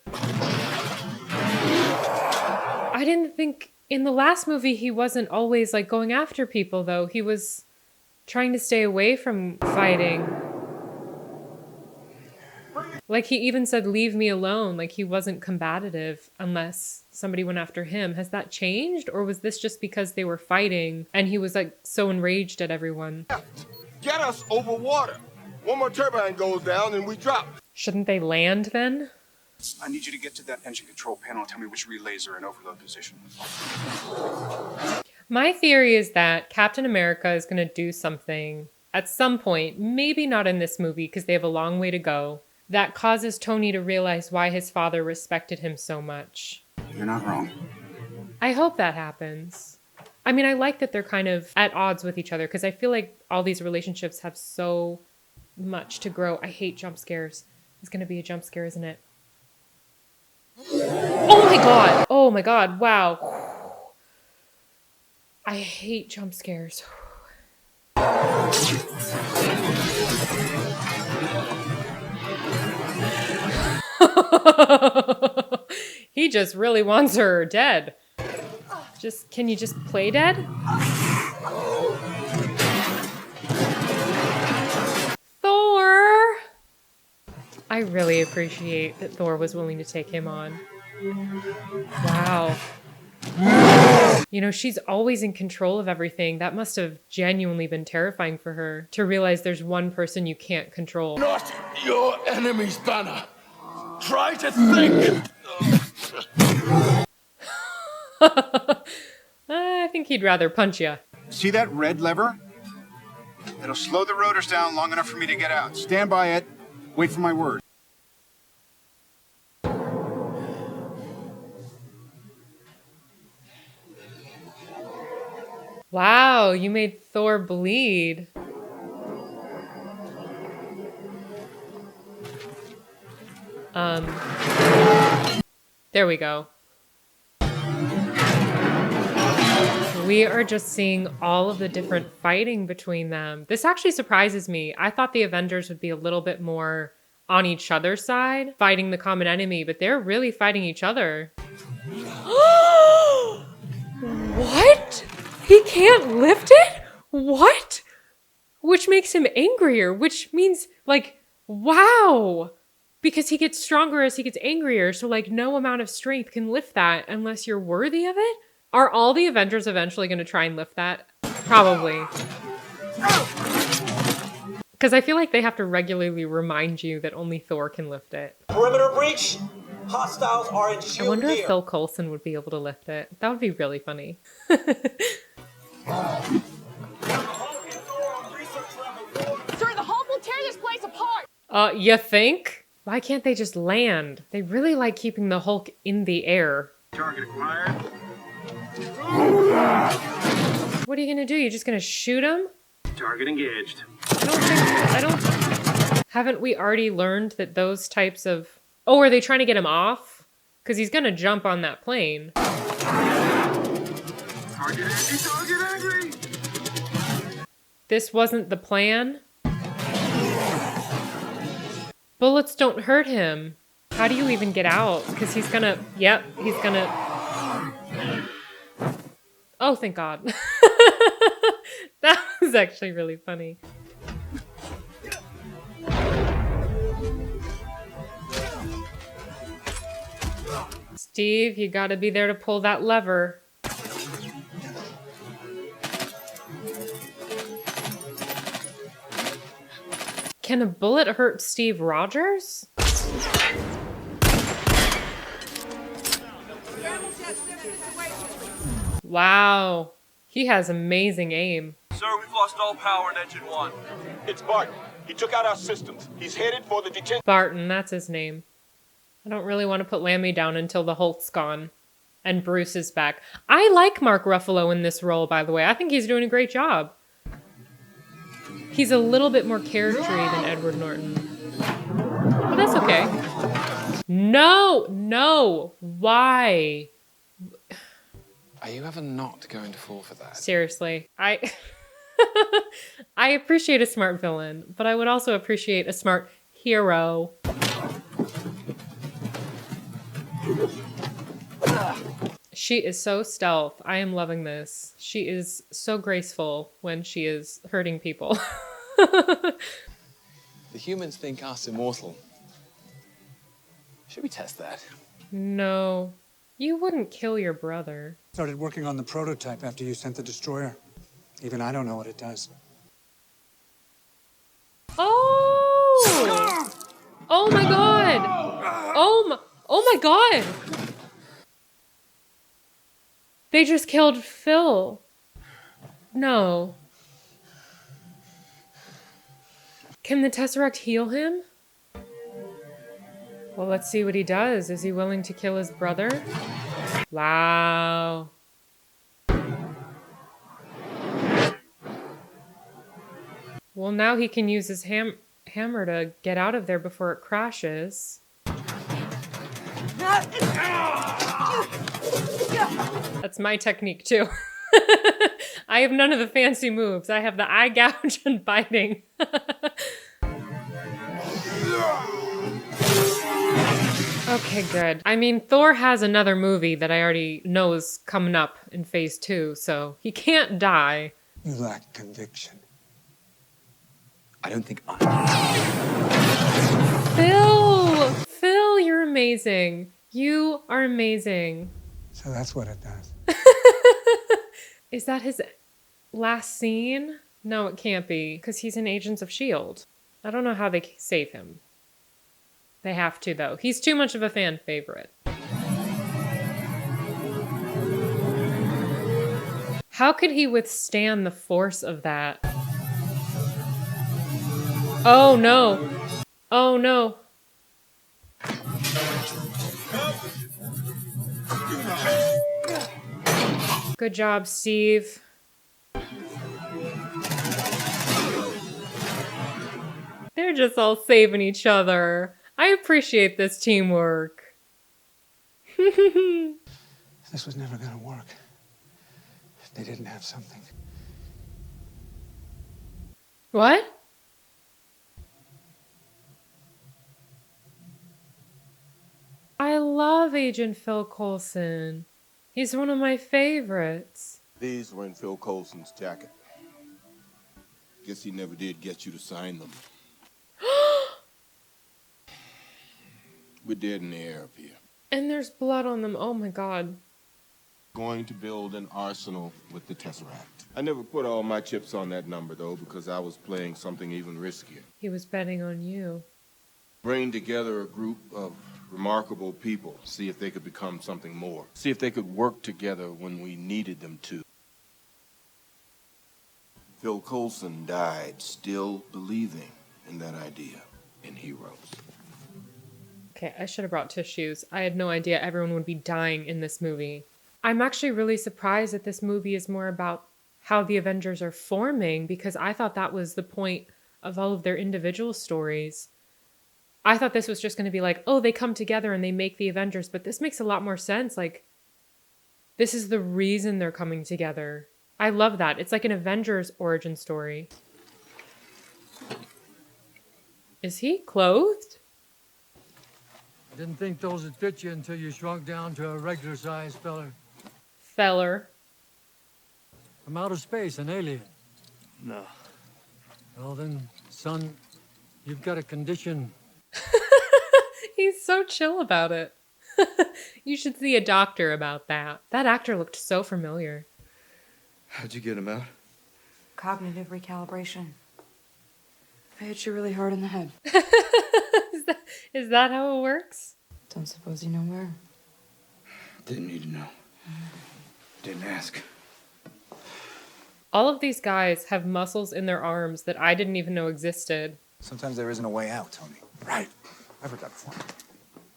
I didn't think in the last movie he wasn't always like going after people though. He was trying to stay away from fighting. Like he even said, leave me alone. Like he wasn't combative unless somebody went after him. Has that changed? Or was this just because they were fighting and he was like so enraged at everyone? Get us over water. One more turbine goes down and we drop. Shouldn't they land then? I need you to get to that engine control panel and tell me which relays are in overload position. My theory is that Captain America is going to do something at some point, maybe not in this movie because they have a long way to go, that causes Tony to realize why his father respected him so much. You're not wrong. I hope that happens. I mean, I like that they're kind of at odds with each other because I feel like all these relationships have so much to grow. I hate jump scares. It's going to be a jump scare, isn't it? Oh my God. Oh my God. Wow. I hate jump scares. He just really wants her dead. Can you just play dead? Thor! I really appreciate that Thor was willing to take him on. Wow. You know, she's always in control of everything. That must have genuinely been terrifying for her to realize there's one person you can't control. Not your enemies, Banner. Try to think. I think he'd rather punch you. See that red lever? It'll slow the rotors down long enough for me to get out. Stand by it. Wait for my word. Wow, you made Thor bleed. There we go. We are just seeing all of the different fighting between them. This actually surprises me. I thought the Avengers would be a little bit more on each other's side, fighting the common enemy, but they're really fighting each other. What? He can't lift it? What? Which makes him angrier, which means, like, wow. Because he gets stronger as he gets angrier, so, like, no amount of strength can lift that unless you're worthy of it? Are all the Avengers eventually going to try and lift that? Probably. Because I feel like they have to regularly remind you that only Thor can lift it. Perimeter breach. Hostiles are in shield. I wonder if here. Phil Coulson would be able to lift it. That would be really funny. Sir, the Hulk will tear this place apart! You think? Why can't they just land? They really like keeping the Hulk in the air. Target acquired. What are you gonna do? You're just gonna shoot him? Target engaged. I don't... Haven't we already learned that those types of... Oh, are they trying to get him off? Because he's gonna jump on that plane. Target angry! This wasn't the plan? Bullets don't hurt him. How do you even get out? Because he's gonna... Yep, he's gonna... Oh, thank God. That was actually really funny. Steve, you gotta be there to pull that lever. Can a bullet hurt Steve Rogers? Wow. He has amazing aim. Sir, we've lost all power in engine 1. It's Barton. He took out our systems. He's headed for the detention. Barton, that's his name. I don't really want to put Lamby down until the Hulk's gone and Bruce is back. I like Mark Ruffalo in this role, by the way. I think he's doing a great job. He's a little bit more charactery than Edward Norton. But that's okay. No! No! Why? Are you ever not going to fall for that? Seriously. I appreciate a smart villain, but I would also appreciate a smart hero. She is so stealth. I am loving this. She is so graceful when she is hurting people. The humans think us immortal. Should we test that? No. You wouldn't kill your brother. Started working on the prototype after you sent the destroyer. Even I don't know what it does. Oh! Oh my God! Oh my God! They just killed Phil. No. Can the Tesseract heal him? Well, let's see what he does. Is he willing to kill his brother? Wow. Well, now he can use his hammer to get out of there before it crashes. That's my technique, too. I have none of the fancy moves. I have the eye gouge and biting. Okay, good. I mean, Thor has another movie that I already know is coming up in phase 2, so he can't die. You lack conviction. I don't think Phil, you're amazing. You are amazing. So that's what it does. Is that his last scene? No, it can't be, because he's in Agents of S.H.I.E.L.D. I don't know how they save him. They have to, though. He's too much of a fan favorite. How could he withstand the force of that? Oh, no. Oh, no. Good job, Steve. They're just all saving each other. I appreciate this teamwork. This was never gonna work. they didn't have something. What? I love Agent Phil Coulson. He's one of my favorites. These were in Phil Coulson's jacket. Guess he never did get you to sign them. We're dead in the air up here. And there's blood on them. Oh my god. Going to build an arsenal with the Tesseract. I never put all my chips on that number, though, because I was playing something even riskier. He was betting on you. Bring together a group of remarkable people, see if they could become something more. See if they could work together when we needed them to. Phil Coulson died still believing in that idea, in heroes. Okay, I should have brought tissues. I had no idea everyone would be dying in this movie. I'm actually really surprised that this movie is more about how the Avengers are forming, because I thought that was the point of all of their individual stories. I thought this was just going to be like, oh, they come together and they make the Avengers, but this makes a lot more sense. Like, this is the reason they're coming together. I love that. It's like an Avengers origin story. Is he clothed? Didn't think those would fit you until you shrunk down to a regular size feller. Feller. From outer space, an alien. No. Well then, son, you've got a condition. He's so chill about it. You should see a doctor about that. That actor looked so familiar. How'd you get him out? Cognitive recalibration. I hit you really hard in the head. Is that how it works? Don't suppose you know where. Didn't need to know. Didn't ask. All of these guys have muscles in their arms that I didn't even know existed. Sometimes there isn't a way out, Tony. Right. I've heard that before.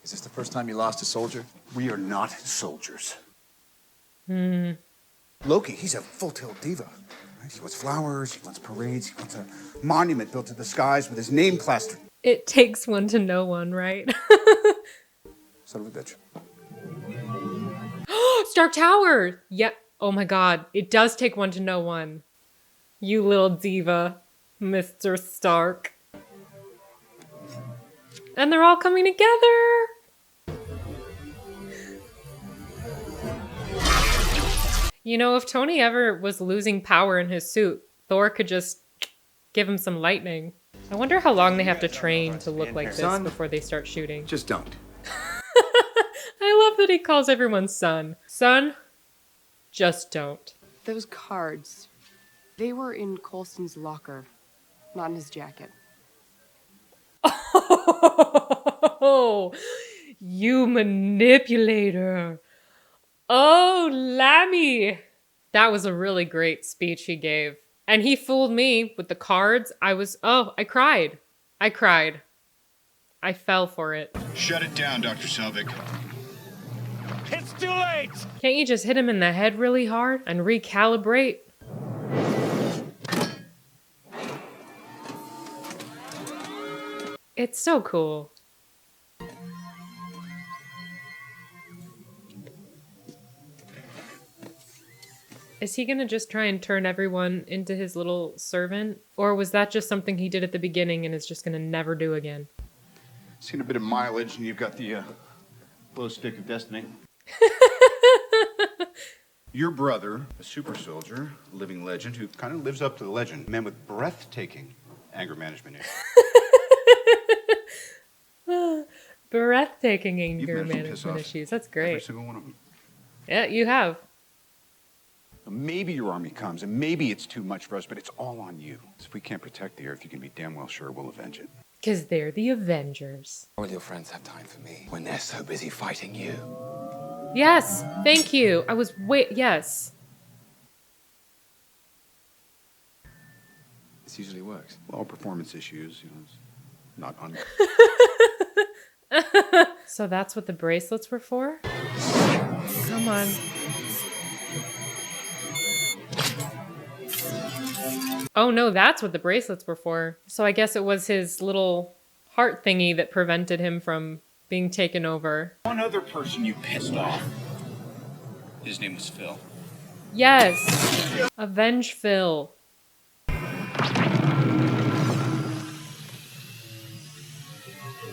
Is this the first time you lost a soldier? We are not soldiers. Loki, he's a full-tilt diva. Right? He wants flowers, he wants parades, he wants a monument built to the skies with his name plastered. It takes one to know one, right? Son of a bitch. Stark Tower! Yep. Oh my god. It does take one to know one. You little diva, Mr. Stark. And they're all coming together! You know, if Tony ever was losing power in his suit, Thor could just give him some lightning. I wonder how long they have to train to look like this before they start shooting. Just don't. I love that he calls everyone son. Son, just don't. Those cards, they were in Coulson's locker, not in his jacket. Oh, you manipulator. Oh, Lammy. That was a really great speech he gave. And he fooled me with the cards. I cried. I fell for it. Shut it down, Dr. Selvig. It's too late! Can't you just hit him in the head really hard and recalibrate? It's so cool. Is he gonna just try and turn everyone into his little servant? Or was that just something he did at the beginning and is just gonna never do again? Seen a bit of mileage, and you've got the glow stick of destiny. Your brother, a super soldier, a living legend who kind of lives up to the legend. A man with breathtaking anger management issues. Breathtaking anger managed to piss management off issues. That's Every great. single one of them. Yeah, you have. Maybe your army comes, and maybe it's too much for us, but it's all on you. So if we can't protect the Earth, you can be damn well sure we'll avenge it. Because they're the Avengers. Will your friends have time for me when they're so busy fighting you? Yes, thank you. Yes. This usually works. Well, performance issues, it's not on. So that's what the bracelets were for? Come on. Oh no, that's what the bracelets were for. So I guess it was his little heart thingy that prevented him from being taken over. One other person you pissed off. His name was Phil. Yes! Avenge Phil.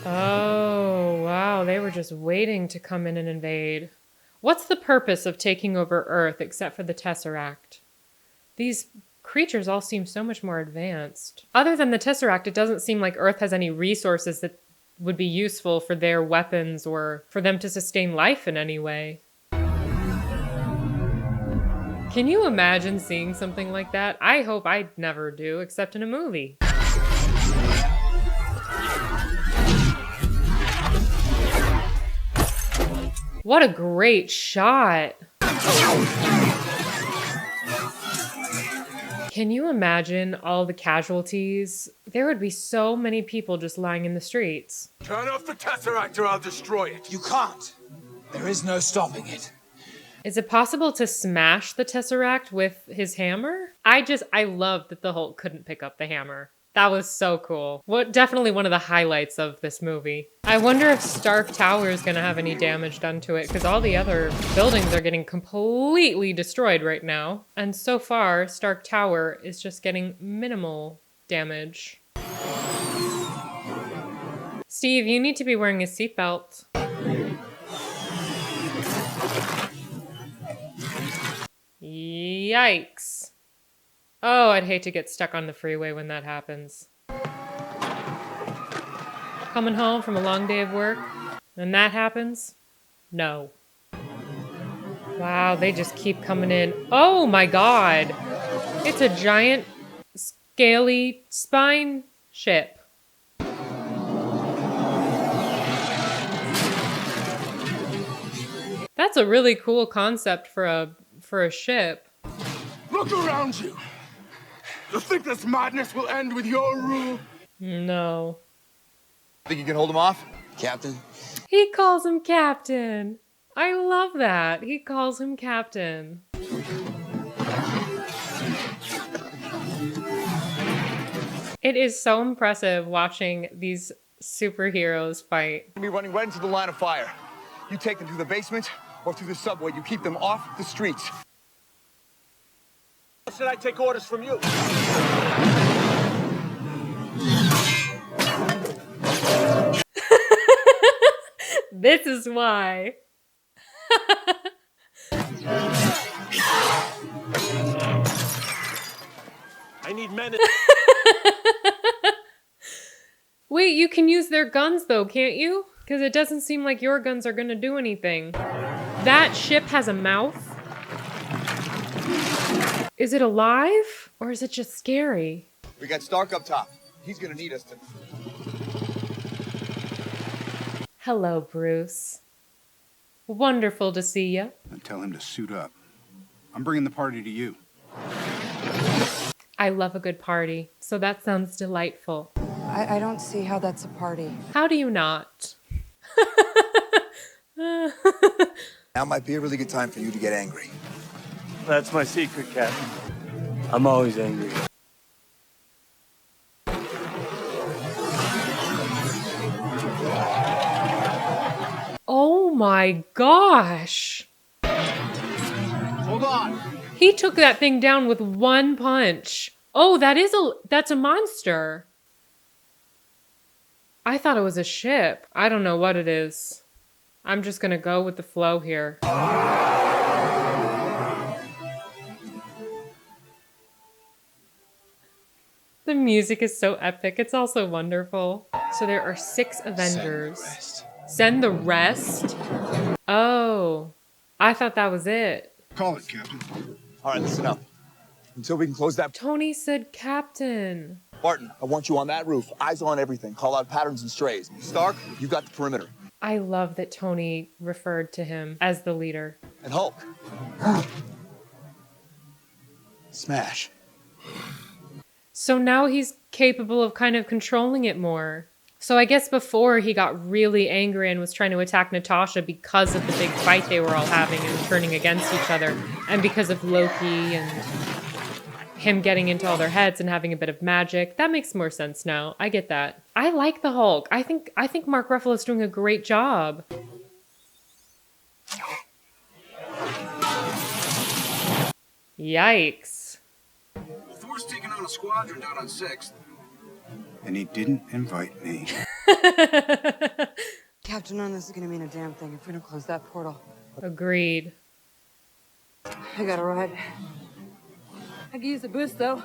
Oh, wow. They were just waiting to come in and invade. What's the purpose of taking over Earth except for the Tesseract? These creatures all seem so much more advanced. Other than the Tesseract, it doesn't seem like Earth has any resources that would be useful for their weapons or for them to sustain life in any way. Can you imagine seeing something like that? I hope I never do, except in a movie. What a great shot! Can you imagine all the casualties? There would be so many people just lying in the streets. Turn off the Tesseract or I'll destroy it. You can't. There is no stopping it. Is it possible to smash the Tesseract with his hammer? I love that the Hulk couldn't pick up the hammer. That was so cool. Definitely one of the highlights of this movie. I wonder if Stark Tower is going to have any damage done to it, because all the other buildings are getting completely destroyed right now. And so far, Stark Tower is just getting minimal damage. Steve, you need to be wearing a seatbelt. Yikes. Oh, I'd hate to get stuck on the freeway when that happens. Coming home from a long day of work, and that happens? No. Wow, they just keep coming in. Oh my god! It's a giant, scaly spine ship. That's a really cool concept for a ship. Look around you. You think this madness will end with your rule? No. Think you can hold him off? Captain? He calls him Captain. I love that. He calls him Captain. It is so impressive watching these superheroes fight. Be running right into the line of fire. You take them to the basement or through the subway. You keep them off the streets. Should I take orders from you? This is why. I need men. Wait, you can use their guns though, can't you? Because it doesn't seem like your guns are gonna do anything. That ship has a mouth? Is it alive? Or is it just scary? We got Stark up top. He's gonna need us to... Hello, Bruce. Wonderful to see you. And tell him to suit up. I'm bringing the party to you. I love a good party, so that sounds delightful. I don't see how that's a party. How do you not? Now might be a really good time for you to get angry. That's my secret, Captain. I'm always angry. Oh my gosh! Hold on. He took that thing down with one punch. Oh, that's a monster. I thought it was a ship. I don't know what it is. I'm just gonna go with the flow here. The music is so epic. It's also wonderful. So there are 6 Avengers. Send the rest? Oh, I thought that was it. Call it, Captain. All right, listen up. Until we can close that... Tony said Captain. Barton, I want you on that roof. Eyes on everything. Call out patterns and strays. Stark, you got the perimeter. I love that Tony referred to him as the leader. And Hulk. Smash. So now he's capable of kind of controlling it more. So I guess before he got really angry and was trying to attack Natasha because of the big fight they were all having and turning against each other, and because of Loki and him getting into all their heads and having a bit of magic. That makes more sense now. I get that. I like the Hulk. I think Mark Ruffalo's doing a great job. Yikes. Thor's taking on a squadron down on 6th. And he didn't invite me. Captain, none of this is gonna mean a damn thing if we don't close that portal. Agreed. I got a ride. I could use a boost, though.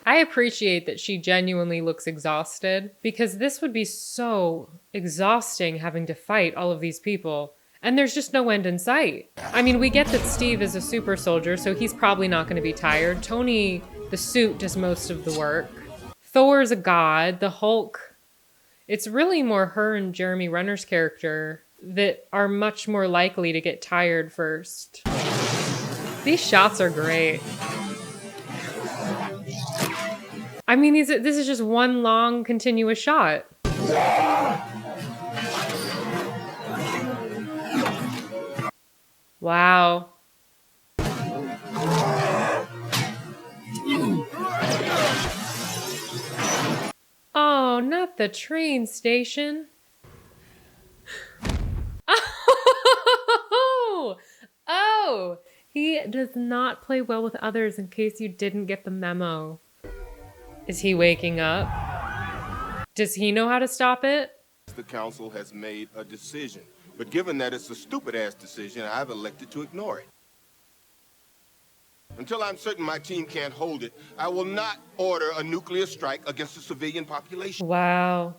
I appreciate that she genuinely looks exhausted, because this would be so exhausting having to fight all of these people. And there's just no end in sight. I mean, we get that Steve is a super soldier, so he's probably not going to be tired. Tony, the suit, does most of the work. Thor's a god. The Hulk, it's really more her and Jeremy Renner's character that are much more likely to get tired first. These shots are great. I mean, this is just one long, continuous shot. Wow. Oh, not the train station. Oh, he does not play well with others, in case you didn't get the memo. Is he waking up? Does he know how to stop it? The council has made a decision, but given that it's a stupid-ass decision, I've elected to ignore it. Until I'm certain my team can't hold it, I will not order a nuclear strike against the civilian population. Wow.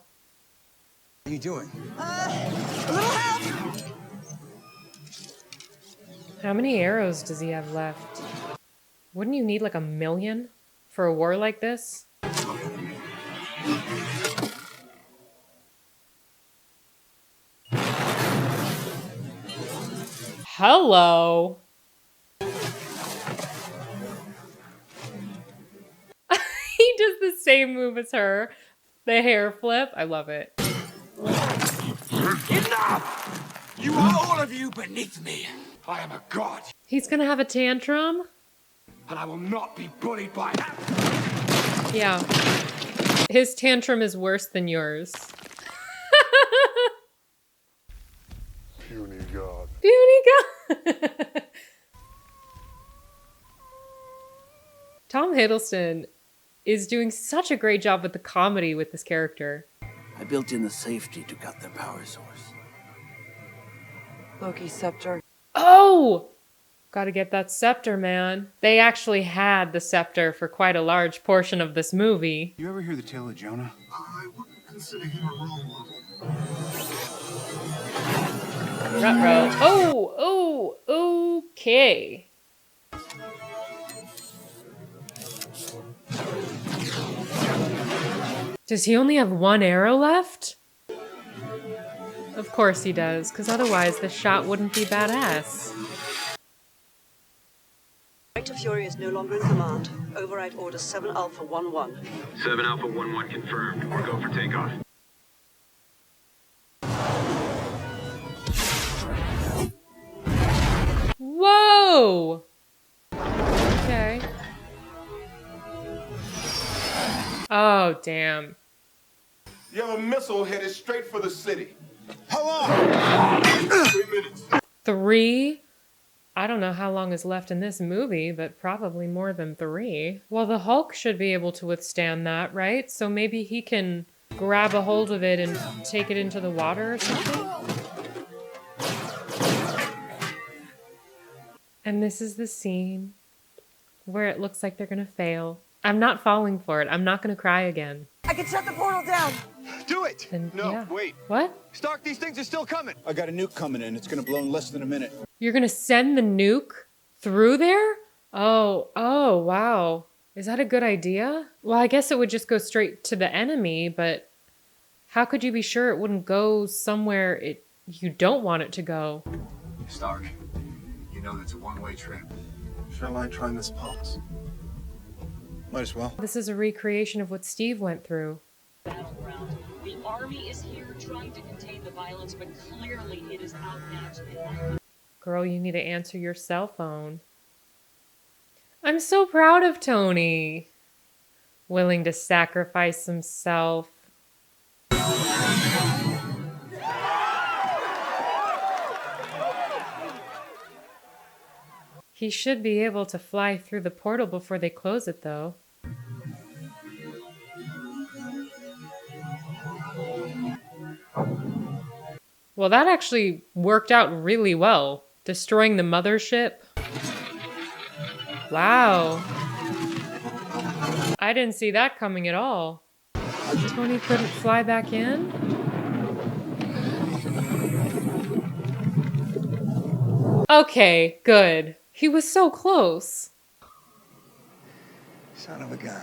What are you doing? A little help! How many arrows does he have left? Wouldn't you need like 1 million for a war like this? Hello. He does the same move as her. The hair flip. I love it. Enough! You are all of you beneath me. I am a god. He's gonna have a tantrum? And I will not be bullied by that. Yeah. His tantrum is worse than yours. Puny god. Puny god. Tom Hiddleston is doing such a great job with the comedy with this character. I built in the safety to cut their power source. Loki's scepter. Oh! Gotta get that scepter, man. They actually had the scepter for quite a large portion of this movie. You ever hear the tale of Jonah? I wouldn't consider him a role model. Ruh-roh. Oh, okay. Does he only have 1 arrow left? Of course he does, because otherwise this shot wouldn't be badass. Director Fury is no longer in command. Override Order 7 Alpha 11. 7 Alpha 11 confirmed. We're go for takeoff. Whoa! Okay. Oh, damn. You have a missile headed straight for the city. How long? 3 minutes. 3? I don't know how long is left in this movie, but probably more than 3. Well, the Hulk should be able to withstand that, right? So maybe he can grab a hold of it and take it into the water or something? And this is the scene where it looks like they're gonna fail. I'm not falling for it. I'm not gonna cry again. I can shut the portal down. Do it! Then, No, yeah. wait. What? Stark, these things are still coming. I got a nuke coming in. It's gonna blow in less than a minute. You're gonna send the nuke through there? Oh, wow. Is that a good idea? Well, I guess it would just go straight to the enemy, but how could you be sure it wouldn't go somewhere you don't want it to go? Stark, you know that's a one-way trip. Shall I try Miss Potts? Might as well. This is a recreation of what Steve went through. Battleground. The army is here trying to contain the violence, but clearly it is outmatched. Girl, you need to answer your cell phone. I'm so proud of Tony. Willing to sacrifice himself. He should be able to fly through the portal before they close it, though. Well, that actually worked out really well. Destroying the mothership. Wow. I didn't see that coming at all. Tony couldn't fly back in? Okay, good. He was so close. Son of a gun.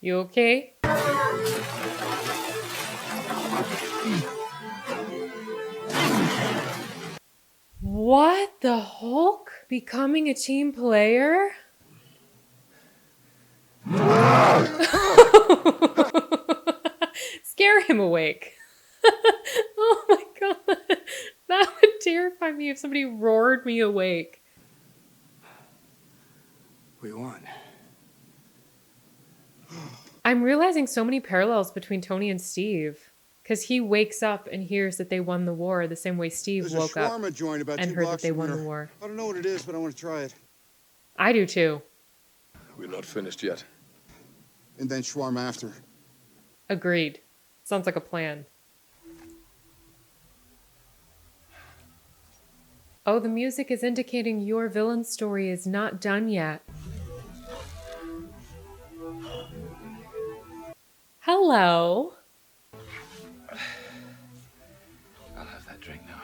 You okay? What? The Hulk becoming a team player? Scare him awake. Oh my god. That would terrify me if somebody roared me awake. We won. I'm realizing so many parallels between Tony and Steve. Because he wakes up and hears that they won the war the same way Steve There's woke a up shawarma joint about and 2 heard that blocks they from won here. the war. I don't know what it is, but I want to try it. I do too. We're not finished yet. And then shawarma after. Agreed. Sounds like a plan. Oh, the music is indicating your villain story is not done yet. Hello. I'll have that drink now.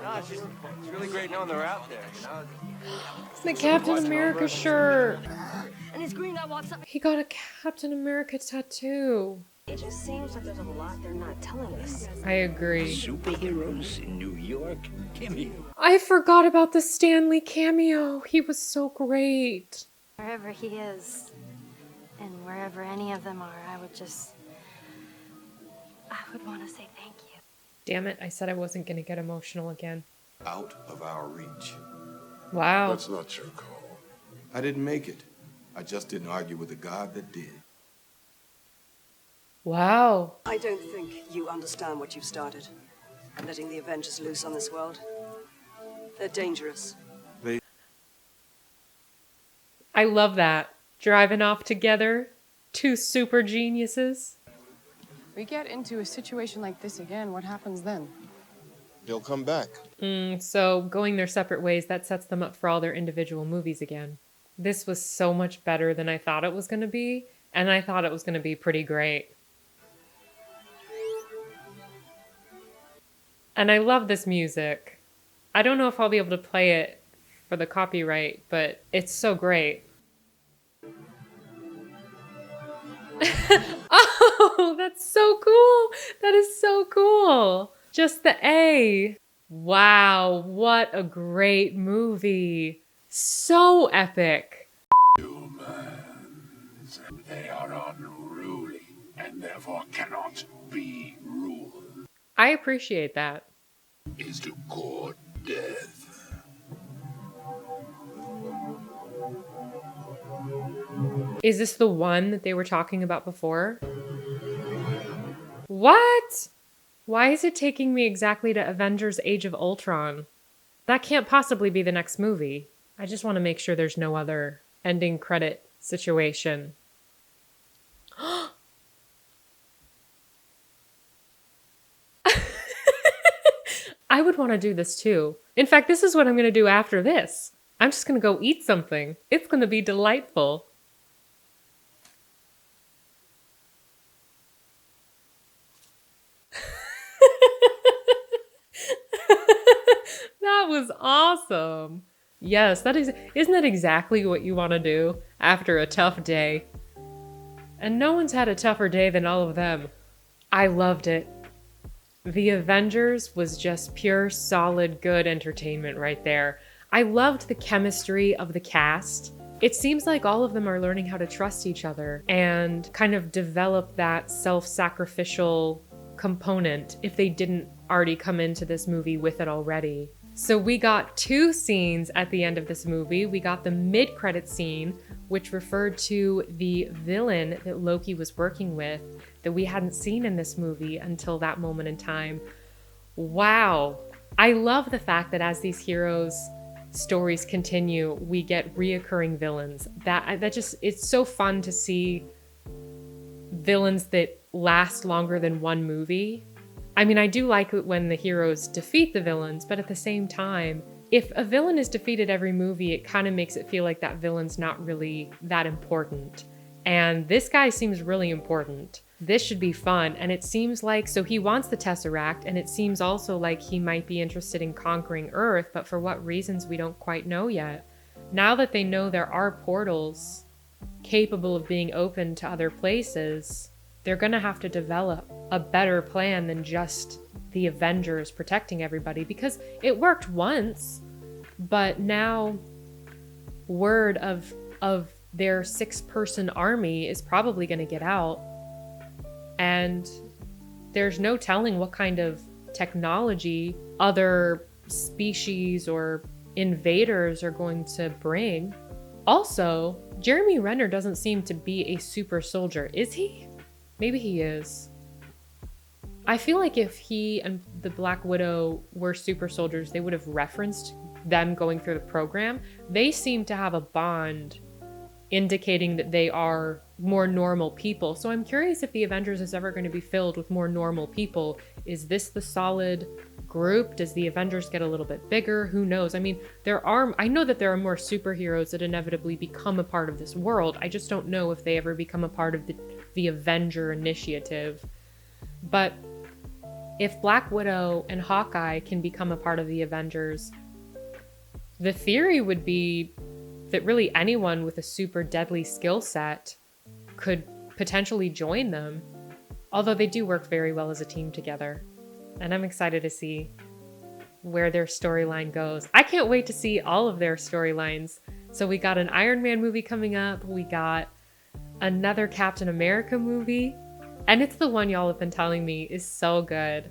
Gosh, it's really great knowing they're out there, you know? It's the Captain America shirt. And his green guy wants up. He got a Captain America tattoo. It just seems like there's a lot they're not telling us. I agree. Superheroes in New York? Cameo. I forgot about the Stanley cameo. He was so great. Wherever he is, and wherever any of them are, I would want to say thank you. Damn it, I said I wasn't going to get emotional again. Out of our reach. Wow. That's not your call. I didn't make it. I just didn't argue with the God that did. Wow. I don't think you understand what you've started. Letting the Avengers loose on this world. They're dangerous. I love that. Driving off together. Two super geniuses. We get into a situation like this again, what happens then? They'll come back. So going their separate ways, that sets them up for all their individual movies again. This was so much better than I thought it was going to be, and I thought it was going to be pretty great. And I love this music. I don't know if I'll be able to play it for the copyright, but it's so great. Oh, that's so cool. That is so cool. Just the A. Wow, what a great movie. So epic. Humans, they are unruly and therefore cannot be ruled. I appreciate that. Is to court death. Is this the one that they were talking about before? What? Why is it taking me exactly to Avengers Age of Ultron? That can't possibly be the next movie. I just want to make sure there's no other ending credit situation. I would want to do this too. In fact, this is what I'm going to do after this. I'm just going to go eat something. It's going to be delightful. That was awesome. Yes, isn't that exactly what you want to do after a tough day? And no one's had a tougher day than all of them. I loved it. The Avengers was just pure, solid, good entertainment right there. I loved the chemistry of the cast. It seems like all of them are learning how to trust each other and kind of develop that self-sacrificial component if they didn't already come into this movie with it already. So we got two scenes at the end of this movie. We got the mid-credit scene, which referred to the villain that Loki was working with, that we hadn't seen in this movie until that moment in time. Wow. I love the fact that as these heroes' stories continue, we get reoccurring villains. That just, it's so fun to see villains that last longer than one movie. I mean, I do like it when the heroes defeat the villains, but at the same time, if a villain is defeated every movie, it kind of makes it feel like that villain's not really that important. And this guy seems really important. This should be fun. And it seems like, so he wants the Tesseract, and it seems also like he might be interested in conquering Earth, but for what reasons we don't quite know yet. Now that they know there are portals capable of being opened to other places, they're gonna have to develop a better plan than just the Avengers protecting everybody, because it worked once, but now word of their 6-person army is probably gonna get out. And there's no telling what kind of technology other species or invaders are going to bring. Also, Jeremy Renner doesn't seem to be a super soldier, is he? Maybe he is. I feel like if he and the Black Widow were super soldiers, they would have referenced them going through the program. They seem to have a bond indicating that they are more normal people. So I'm curious if the Avengers is ever going to be filled with more normal people. Is this the solid group? Does the Avengers get a little bit bigger? Who knows? I mean, I know that there are more superheroes that inevitably become a part of this world. I just don't know if they ever become a part of the Avenger Initiative. But if Black Widow and Hawkeye can become a part of the Avengers, the theory would be that really anyone with a super deadly skill set could potentially join them. Although they do work very well as a team together. And I'm excited to see where their storyline goes. I can't wait to see all of their storylines. So we got an Iron Man movie coming up. We got another Captain America movie. And it's the one y'all have been telling me is so good.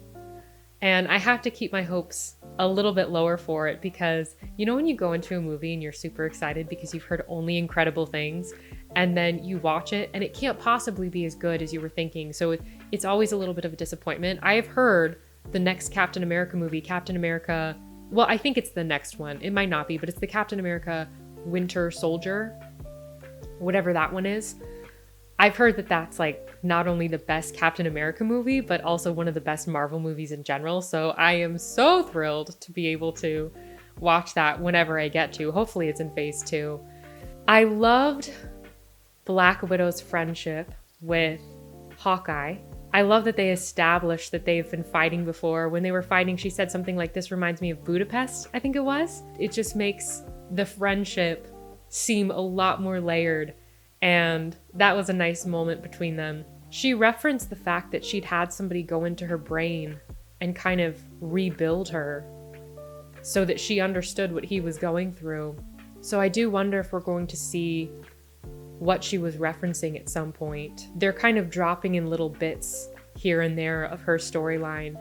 And I have to keep my hopes a little bit lower for it, because you know when you go into a movie and you're super excited because you've heard only incredible things, and then you watch it and it can't possibly be as good as you were thinking. So it's always a little bit of a disappointment. I have heard the next Captain America movie, Captain America, well, I think it's the next one. It might not be, but it's the Captain America Winter Soldier, whatever that one is. I've heard that that's like not only the best Captain America movie, but also one of the best Marvel movies in general. So I am so thrilled to be able to watch that whenever I get to. Hopefully it's in phase 2. I loved Black Widow's friendship with Hawkeye. I love that they established that they've been fighting before. When they were fighting, she said something like, "This reminds me of Budapest," I think it was. It just makes the friendship seem a lot more layered. And that was a nice moment between them. She referenced the fact that she'd had somebody go into her brain and kind of rebuild her so that she understood what he was going through. So I do wonder if we're going to see what she was referencing at some point. They're kind of dropping in little bits here and there of her storyline,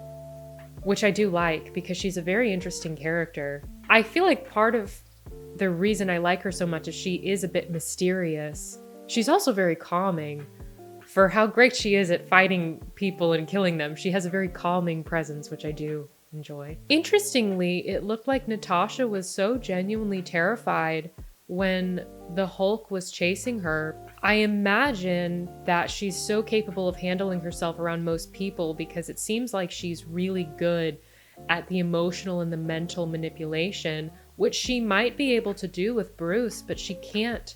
which I do like because she's a very interesting character. I feel like part of the reason I like her so much is she is a bit mysterious. She's also very calming. For how great she is at fighting people and killing them, she has a very calming presence, which I do enjoy. Interestingly, it looked like Natasha was so genuinely terrified when the Hulk was chasing her. I imagine that she's so capable of handling herself around most people because it seems like she's really good at the emotional and the mental manipulation, which she might be able to do with Bruce, but she can't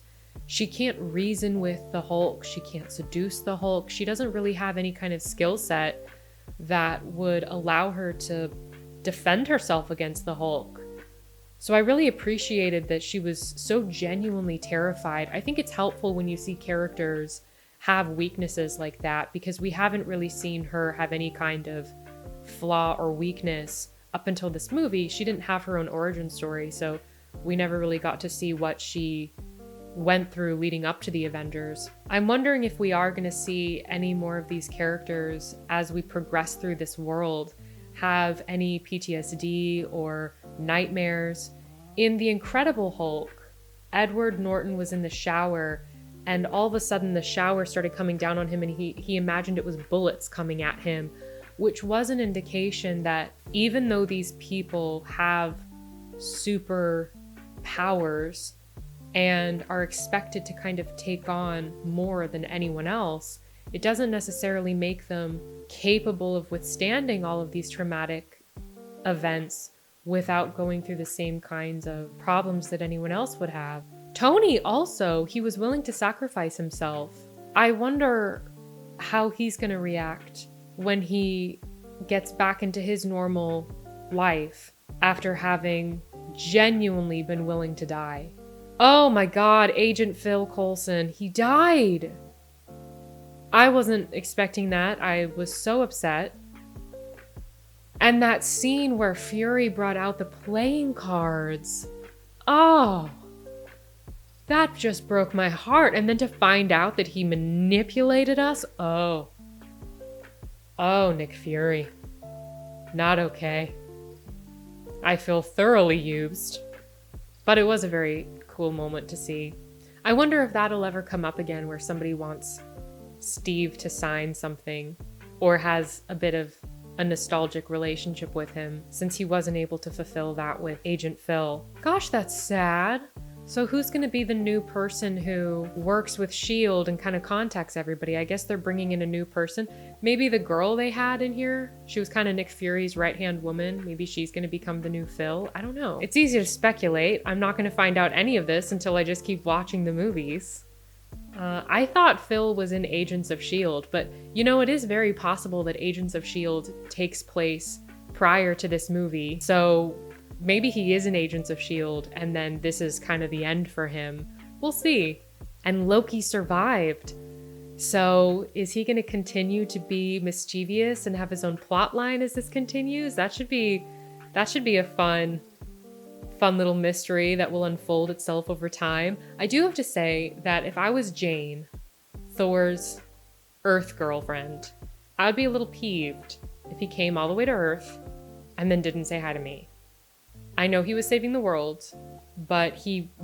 reason with the Hulk. She can't seduce the Hulk. She doesn't really have any kind of skill set that would allow her to defend herself against the Hulk. So I really appreciated that she was so genuinely terrified. I think it's helpful when you see characters have weaknesses like that, because we haven't really seen her have any kind of flaw or weakness up until this movie. She didn't have her own origin story, so we never really got to see what she went through leading up to the Avengers. I'm wondering if we are going to see any more of these characters as we progress through this world have any PTSD or nightmares. In The Incredible Hulk, Edward Norton was in the shower and all of a sudden the shower started coming down on him, and he imagined it was bullets coming at him, which was an indication that even though these people have super powers and are expected to kind of take on more than anyone else, it doesn't necessarily make them capable of withstanding all of these traumatic events without going through the same kinds of problems that anyone else would have. Tony also, he was willing to sacrifice himself. I wonder how he's going to react when he gets back into his normal life after having genuinely been willing to die. Oh my God, Agent Phil Coulson, he died. I wasn't expecting that. I was so upset. And that scene where Fury brought out the playing cards. Oh, that just broke my heart. And then to find out that he manipulated us. Oh, Nick Fury. Not okay. I feel thoroughly used. But it was a very cool moment to see. I wonder if that'll ever come up again where somebody wants Steve to sign something or has a bit of a nostalgic relationship with him since he wasn't able to fulfill that with Agent Phil. Gosh, that's sad. So who's going to be the new person who works with S.H.I.E.L.D. and kind of contacts everybody? I guess they're bringing in a new person. Maybe the girl they had in here, she was kind of Nick Fury's right-hand woman. Maybe she's going to become the new Phil. I don't know. It's easy to speculate. I'm not going to find out any of this until I just keep watching the movies. I thought Phil was in Agents of S.H.I.E.L.D., but you know, it is very possible that Agents of S.H.I.E.L.D. takes place prior to this movie. So maybe he is in Agents of S.H.I.E.L.D. and then this is kind of the end for him. We'll see. And Loki survived. So is he going to continue to be mischievous and have his own plot line as this continues? That should be a fun little mystery that will unfold itself over time. I do have to say that if I was Jane, Thor's Earth girlfriend, I would be a little peeved if he came all the way to Earth and then didn't say hi to me. I know he was saving the world, but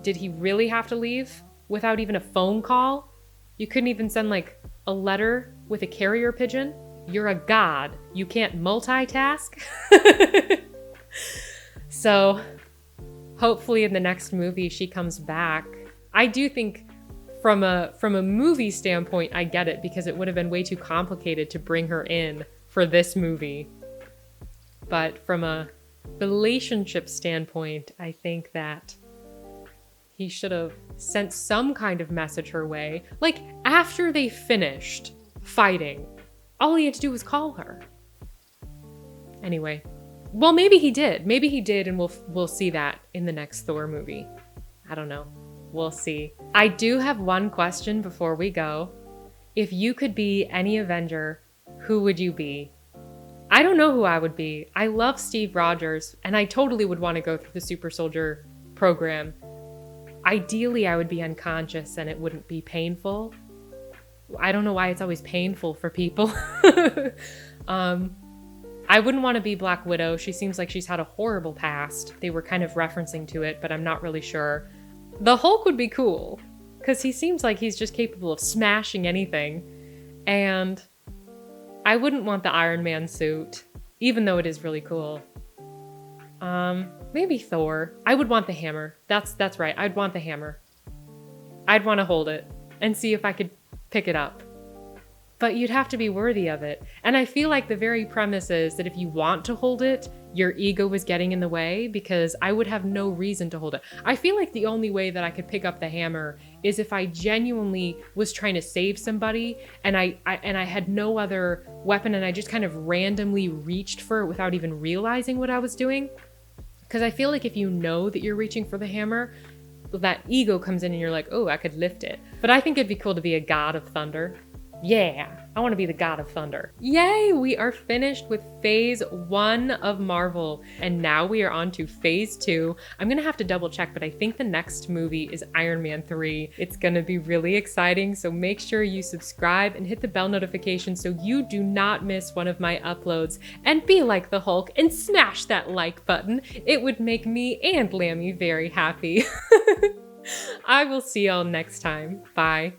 did he really have to leave without even a phone call? You couldn't even send like a letter with a carrier pigeon? You're a god. You can't multitask? So hopefully in the next movie she comes back. I do think from a movie standpoint, I get it, because it would have been way too complicated to bring her in for this movie. But from a relationship standpoint, I think that he should have sent some kind of message her way. Like, after they finished fighting, all he had to do was call her. Anyway. Well, maybe he did. Maybe he did, and we'll see that in the next Thor movie. I don't know. We'll see. I do have one question before we go. If you could be any Avenger, who would you be? I don't know who I would be. I love Steve Rogers, and I totally would want to go through the Super Soldier program. Ideally, I would be unconscious and it wouldn't be painful. I don't know why it's always painful for people. I wouldn't want to be Black Widow. She seems like she's had a horrible past. They were kind of referencing to it, but I'm not really sure. The Hulk would be cool, because he seems like he's just capable of smashing anything. And I wouldn't want the Iron Man suit, even though it is really cool. Maybe Thor. I would want the hammer. That's right. I'd want the hammer. I'd want to hold it and see if I could pick it up. But you'd have to be worthy of it. And I feel like the very premise is that if you want to hold it, your ego is getting in the way, because I would have no reason to hold it. I feel like the only way that I could pick up the hammer is if I genuinely was trying to save somebody and I had no other weapon and I just kind of randomly reached for it without even realizing what I was doing. Because I feel like if you know that you're reaching for the hammer, that ego comes in and you're like, oh, I could lift it. But I think it'd be cool to be a god of thunder. Yeah, I want to be the god of thunder. Yay, we are finished with phase 1 of Marvel. And now we are on to phase 2. I'm gonna have to double check, but I think the next movie is Iron Man 3. It's gonna be really exciting, so make sure you subscribe and hit the bell notification so you do not miss one of my uploads. And be like the Hulk and smash that like button. It would make me and Lammy very happy. I will see y'all next time. Bye.